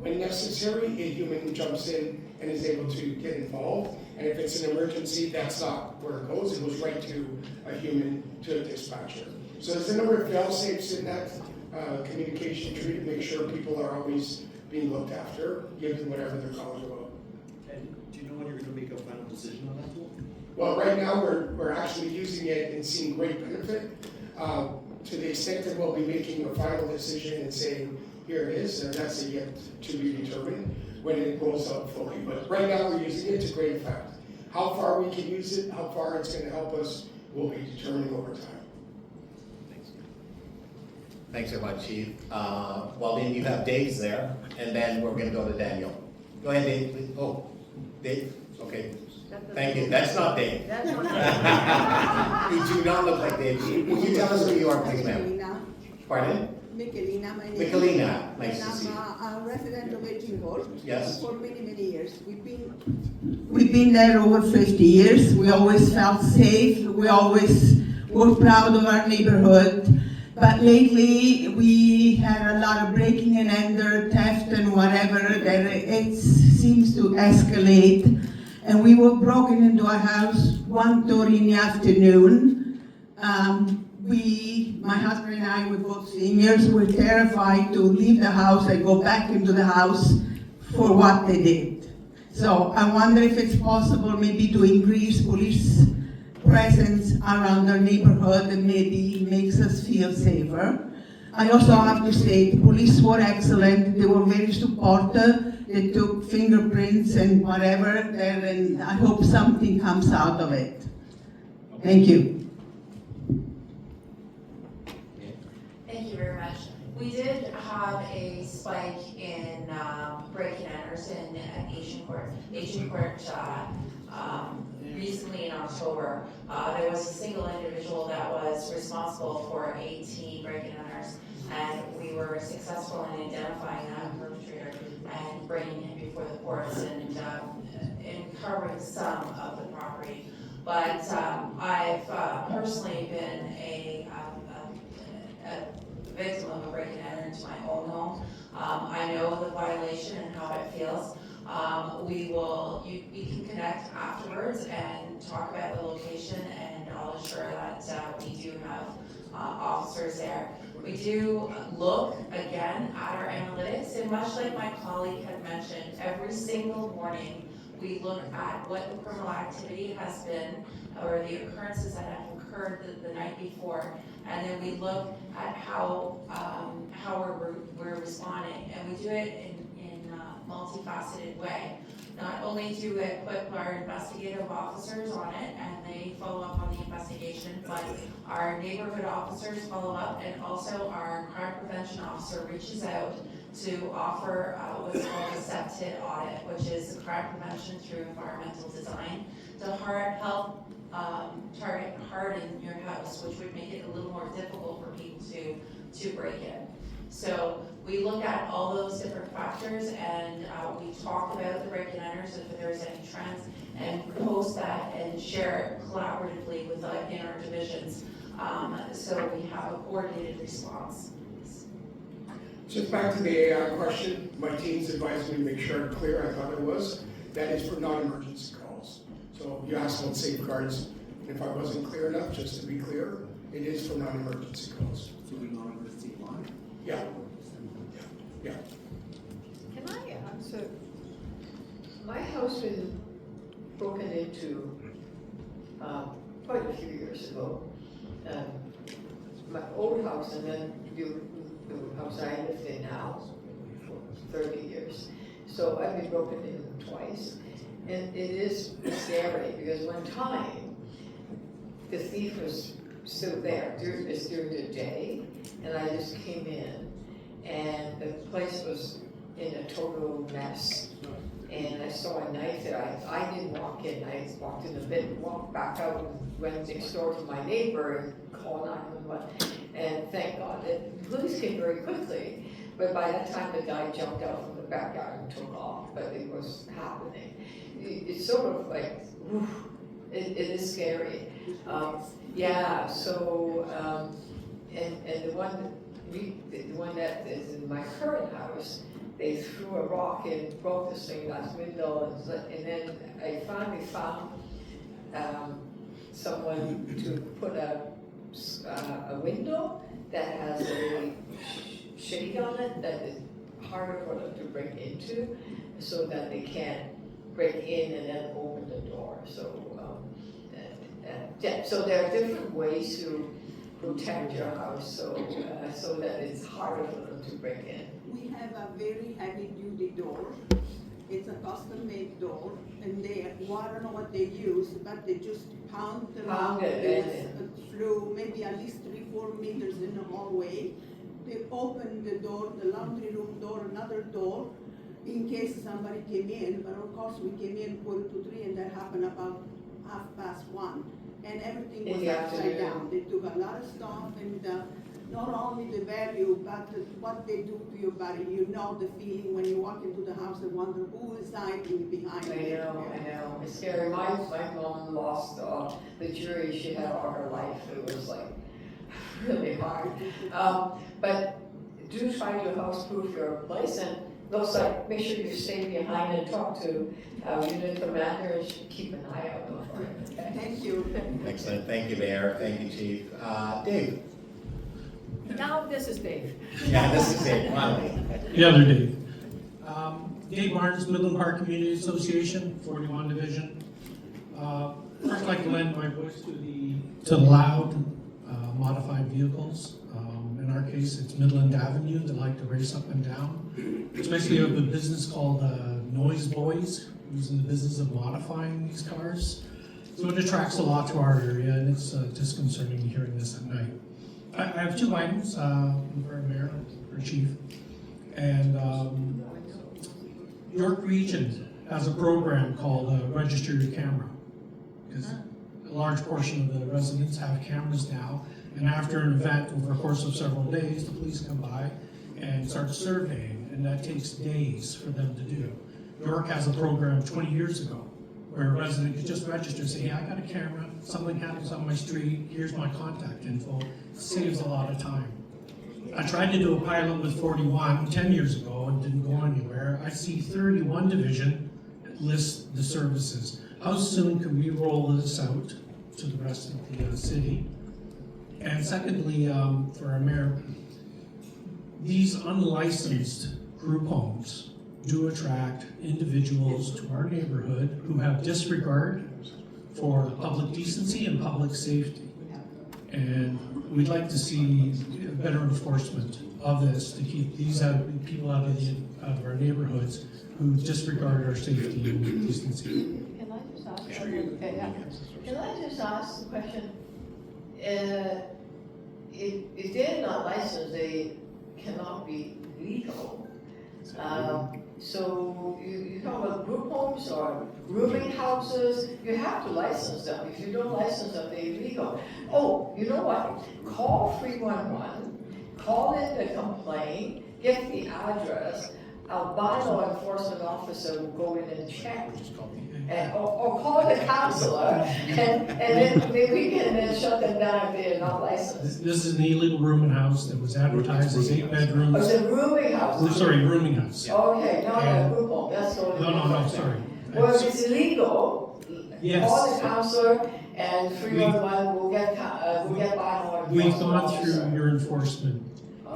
when necessary, a human jumps in and is able to get involved. And if it's an emergency, that's not where it goes. It goes right to a human, to a dispatcher. So there's a number of fail-safes in that communication tree to make sure people are always being looked after, given whatever they're calling about. And do you know when you're going to make a final decision on that tool? Well, right now, we're actually using it and seeing great benefit. To the extent that we'll be making a final decision and saying, here it is, and that's yet to be determined when it rolls out fully. But right now, we're using it to great effect. How far we can use it, how far it's going to help us, will be determined over time. Thanks very much, Chief. Well, then you have Dave's there, and then we're gonna go to Daniel. Go ahead, Dave, please. Oh, Dave, okay. Thank you, that's not Dave. That's not You do not look like Dave. Will you tell us who you are, please, ma'am? Pardon? Michelina, my name. Michelina, nice to see you. I'm a resident of Edinburgh. Yes. For many, many years. We've been there over 50 years. We always felt safe. We always were proud of our neighborhood. But lately, we had a lot of breaking and enter, theft and whatever, that it seems to escalate. And we were broken into our house 1:30 in the afternoon. My husband and I were both seniors, were terrified to leave the house and go back into the house for what they did. So I wonder if it's possible maybe to increase police presence around our neighborhood and maybe makes us feel safer. I also have to say, the police were excellent. They were very supportive. They took fingerprints and whatever there, and I hope something comes out of it. Thank you. Thank you very much. We did have a spike in break-in enters in Asian Court. Recently in October, there was a single individual that was responsible for 18 break-in enters, and we were successful in identifying that perpetrator and bringing him before the courts and covering some of the property. But I've personally been a victim of a break-in-enter into my own home. I know the violation and how it feels. We can connect afterwards and talk about the location, and I'll assure that we do have officers there. We do look again at our analytics, and much like my colleague had mentioned, every single morning we look at what the criminal activity has been, or the occurrences that have occurred the night before, and then we look at how we're responding, and we do it in a multifaceted way. Not only do we equip our investigative officers on it, and they follow up on the investigation, but our neighborhood officers follow up, and also our crime prevention officer reaches out to offer what's called a CEPTID audit, which is crime prevention through environmental design, to help target harden your house, which would make it a little more difficult for people to break in. So we look at all those different factors, and we talk about the break-in enters if there's any trends, and post that and share it collaboratively with in our divisions, so we have a coordinated response. Just back to the AI question, my team's advised me to make sure I'm clear. I thought it was. That is for non-emergency calls. So you asked about safeguards. If I wasn't clear enough, just to be clear, it is for non-emergency calls. So the non-emergency line? Yeah. Yeah. Can I answer? My house been broken into quite a few years ago. My old house, and then the house I live in now for 30 years. So I've been broken in twice. And it is scary because one time the thief was still there. It's during the day, and I just came in, and the place was in a total mess. And I saw a knife that I didn't walk in. I walked in a bit and walked back out and went next door to my neighbor and called 911. And thank God that the police came very quickly. But by that time, the guy jumped out from the backyard and took off. But it was happening. It's sort of like, oof, it is scary. Yeah. So, and the one that is in my current house, they threw a rock and broke the stained glass window, and then I finally found someone to put a window that has a shade on it that is harder for them to break into, so that they can't break in and then open the door. So, yeah, so there are different ways to protect your house, so that it's harder for them to break in. We have a very heavy-duty door. It's a custom-made door, and I don't know what they use, but they just pound it through maybe at least 3-4 meters in the hallway. They open the door, the laundry room door, another door, in case somebody came in. But of course, we came in 2:45, and that happened about 1:30, and everything was upside down. They took a lot of stuff, and not only the value, but what they do to your body. You know the feeling when you walk into the house and wonder who is hiding behind you. I know, it's scary. My mom lost the jury she had all her life. It was like really hard. But do try to house-proof your place, and looks like, make sure you stay behind and talk to unit commander and keep an eye out for it. Okay? Thank you. Excellent, thank you, Mayor, thank you, Chief. Dave? Now this is Dave. Yeah, this is Dave, finally. The other Dave. Dave Barnes, Midland Park Community Association, 41 Division. First, I'd like to lend my voice to the loud modified vehicles. In our case, it's Midland Avenue that like to race up and down. Especially of a business called Noise Boys, who's in the business of modifying these cars. So it attracts a lot to our area, and it's disconcerting hearing this at night. I have 2 items for Mayor, for Chief. And York Region has a program called Register Your Camera. Because a large portion of the residents have cameras now. And after an event, over a course of several days, the police come by and start surveying, and that takes days for them to do. York has a program 20 years ago where a resident could just register and say, yeah, I got a camera, something happens on my street, here's my contact info. It saves a lot of time. I tried to do a pilot with 41 10 years ago and didn't go anywhere. I see 31 Division list the services. How soon can we roll this out to the rest of the city? And secondly, for our mayor, these unlicensed group homes do attract individuals to our neighborhood who have disregard for public decency and public safety. And we'd like to see better enforcement of this to keep these people out of our neighborhoods who disregard our safety and decency. Can I just ask? Can I just ask the question? If they're not licensed, they cannot be legal. So you talk about group homes or rooming houses, you have to license them. If you don't license them, they're illegal. Oh, you know what? Call 311, call in the complaint, get the address. Our bylaw enforcement officer will go in and check. Or call the councillor, and then we can then shut them down if they're not licensed. This is an illegal rooming house that was advertised as 8 bedrooms. Oh, it's a rooming house? Oh, sorry, rooming house. Okay, not a group home, that's totally different. No, sorry. Well, if it's illegal, Yes. call the councillor and 311 will get bylaw enforcement. We've gone officer. through your enforcement,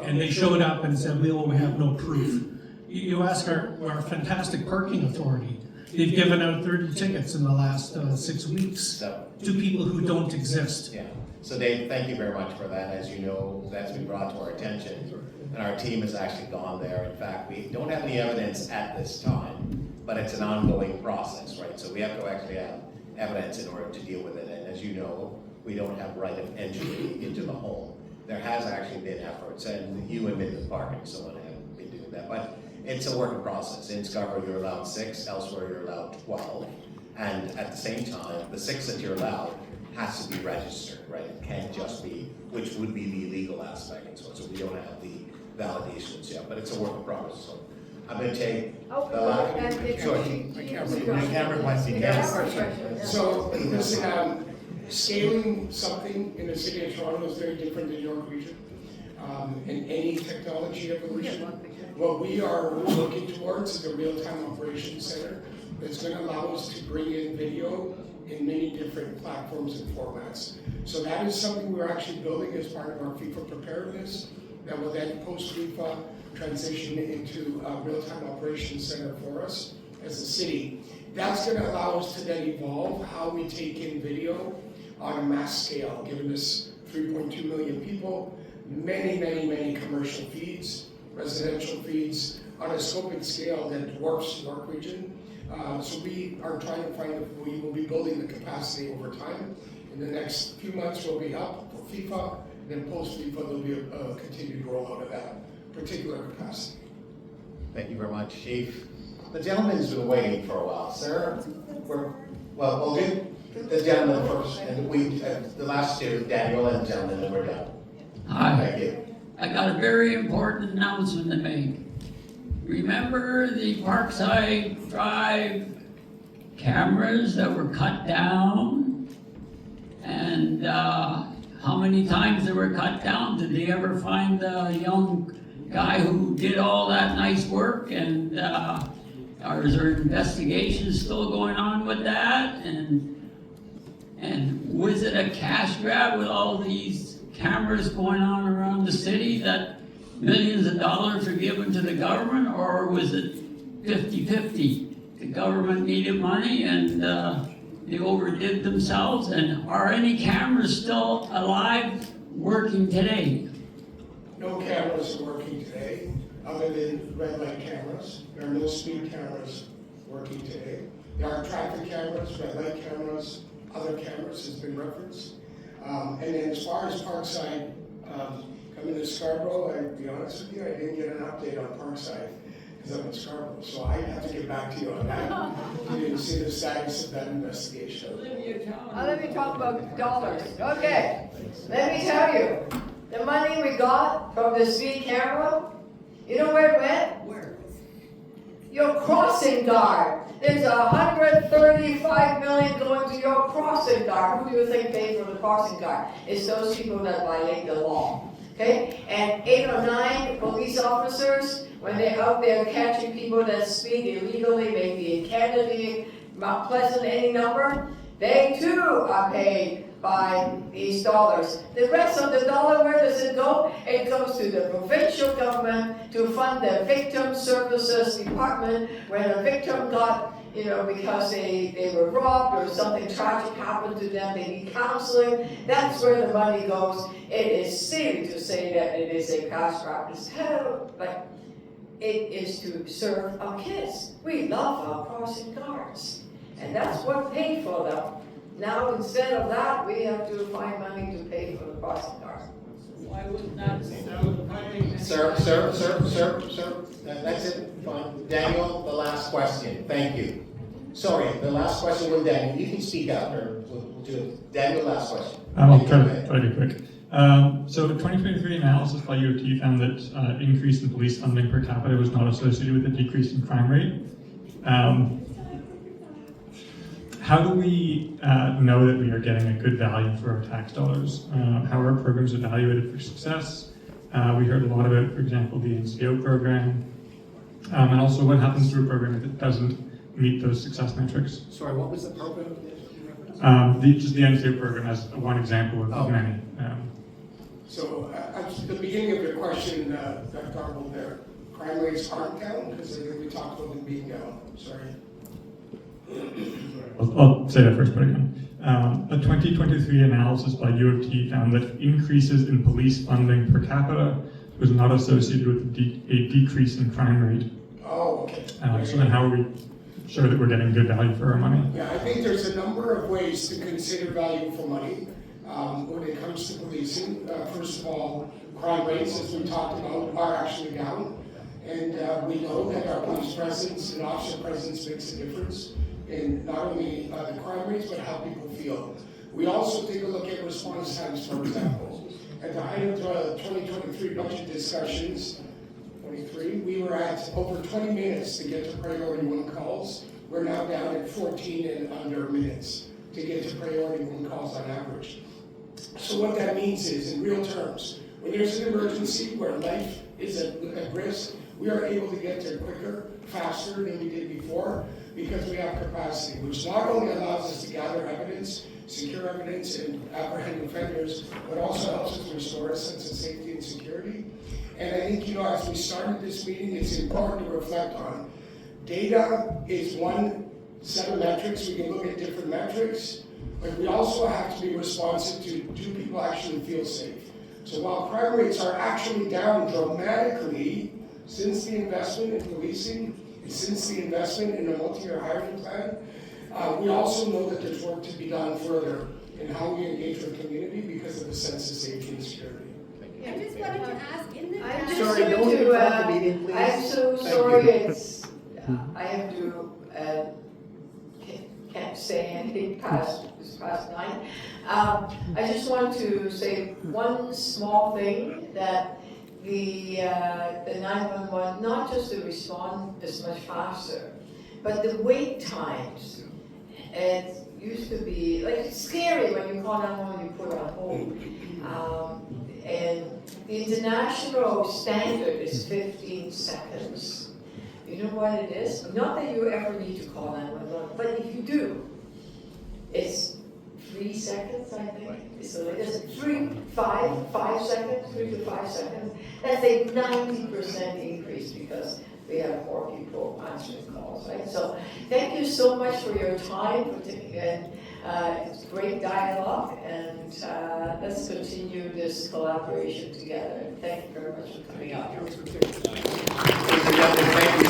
and they showed up and said, we have no proof. You ask our fantastic parking authority, they've given out 30 tickets in the last 6 weeks to people who don't exist. Yeah, so Dave, thank you very much for that. As you know, that's been brought to our attention, and our team has actually gone there. In fact, we don't have any evidence at this time, but it's an ongoing process, right? So we have to actually have evidence in order to deal with it, and as you know, we don't have right of entry into the home. There has actually been efforts, and you and Midland Park and so on have been doing that, but it's a working process. In Scarborough, you're allowed 6, elsewhere you're allowed 12. And at the same time, the 6 that you're allowed has to be registered, right? It can't just be, which would be the legal aspect and so on. So we don't have the validations yet, but it's a work in progress. So I'm going to take the last. Sure. My camera might be So this, scaling something in the city of Toronto is very different than York Region. And any technology evolution What we are working towards is a real-time operations center that's going to allow us to bring in video in many different platforms and formats. So that is something we're actually building as part of our FIFA preparedness that will then post-FIFA transition into a real-time operations center for us as a city. That's going to allow us to then evolve how we take in video on a mass scale, given us 3.2 million people, many commercial feeds, residential feeds, on a scope and scale that dwarfs York region. So we are trying to find that we will be building the capacity over time. In the next few months, we'll be up for FIFA, and then post-FIFA, there'll be a continued rollout of that particular capacity. Thank you very much, Chief. The gentleman's been waiting for a while, sir. We'll do the gentleman first, and the last two, Daniel and the gentleman, and we're done. Hi. Thank you. I got a very important announcement to make. Remember the Parkside Drive cameras that were cut down? And how many times they were cut down? Did they ever find the young guy who did all that nice work? And is there investigations still going on with that? And was it a cash grab with all these cameras going on around the city that millions of dollars are given to the government, or was it 50-50? The government needed money and they overdid themselves, and are any cameras still alive, working today? No cameras are working today, other than red light cameras. There are no speed cameras working today. There are traffic cameras, red light cameras, other cameras has been referenced. And then as far as Parkside, coming to Scarborough, I'll be honest with you, I didn't get an update on Parkside because I'm in Scarborough, so I have to get back to you on that. I didn't see the status of that investigation. Let me talk about dollars. Okay, let me tell you, the money we got from the speed camera, you know where it went? Where? Your crossing guard. There's 135 million going to your crossing guard. Who do you think paid for the crossing guard? It's those people that violate the law. Okay? And 8 or 9 police officers, when they're out there catching people that speed illegally, maybe in Kennedy, Mount Pleasant, any number, they too are paid by these dollars. The rest of the dollar, where does it go? It goes to the provincial government to fund the victim services department when a victim got, because they were robbed or something tragic happened to them, they need counseling. That's where the money goes. It is silly to say that it is a cash grab. It's hell, but it is to serve our kids. We love our crossing guards, and that's what paid for them. Now, instead of that, we have to find money to pay for the crossing guard. Why wouldn't that Sir, that's it, fine. Daniel, the last question, thank you. Sorry, the last question with Daniel, you can speak out, or we'll do it. Daniel, last question. I'll try to be quick. So the 2023 analysis by U of T found that increase in police funding per capita was not associated with a decrease in crime rate. How do we know that we are getting a good value for our tax dollars? How are our programs evaluated for success? We heard a lot about, for example, the NCO program, and also what happens to a program if it doesn't meet those success metrics. Sorry, what was the program? Just the NCO program as one example of many. So at the beginning of your question, got garbled there. Crime rates aren't down because we talked about them being down. Sorry. I'll say that first, but again. A 2023 analysis by U of T found that increases in police funding per capita was not associated with a decrease in crime rate. Oh, okay. So then how are we sure that we're getting good value for our money? Yeah, I think there's a number of ways to consider value for money when it comes to policing. First of all, crime rates, as we talked about, are actually down. And we know that our police presence and officer presence makes a difference in not only the crime rates, but how people feel. We also take a look at response times, for example. At the height of the 2023 budget discussions, we were at over 20 minutes to get to priority 1 calls. We're now down at 14 and under minutes to get to priority 1 calls on average. So what that means is, in real terms, when there's an emergency where life is at risk, we are able to get there quicker, faster than we did before, because we have capacity, which not only allows us to gather evidence, secure evidence, and apprehend offenders, but also helps us restore a sense of safety and security. And I think, as we started this meeting, it's important to reflect on. Data is one set of metrics. We can look at different metrics, but we also have to be responsive to, do people actually feel safe? So while crime rates are actually down dramatically since the investment in policing, and since the investment in a multi-year hiring plan, we also know that there's work to be done further in how we engage with the community because of the sense of safety and security. I just wanted to ask, in the I'm draft- just Sorry, don't going to, interrupt the meeting, please. I'm so Thank sorry, you. it's, I have to, can't say anything it's past 9. I just want to say one small thing, that the 911, not just to respond is much faster, but the wait times. It used to be, like, it's scary when you call 911, you put on hold. And the international standard is 15 seconds. You know what it is? Not that you ever need to call 911, but if you do, it's 3 seconds, I think. So it is 5 seconds, 3 to 5 seconds. That's a 90% increase because we have more people answering calls, right? So thank you so much for your time, it's great dialogue, and let's continue this collaboration together. Thank you very much for coming out. Ladies and gentlemen, thank you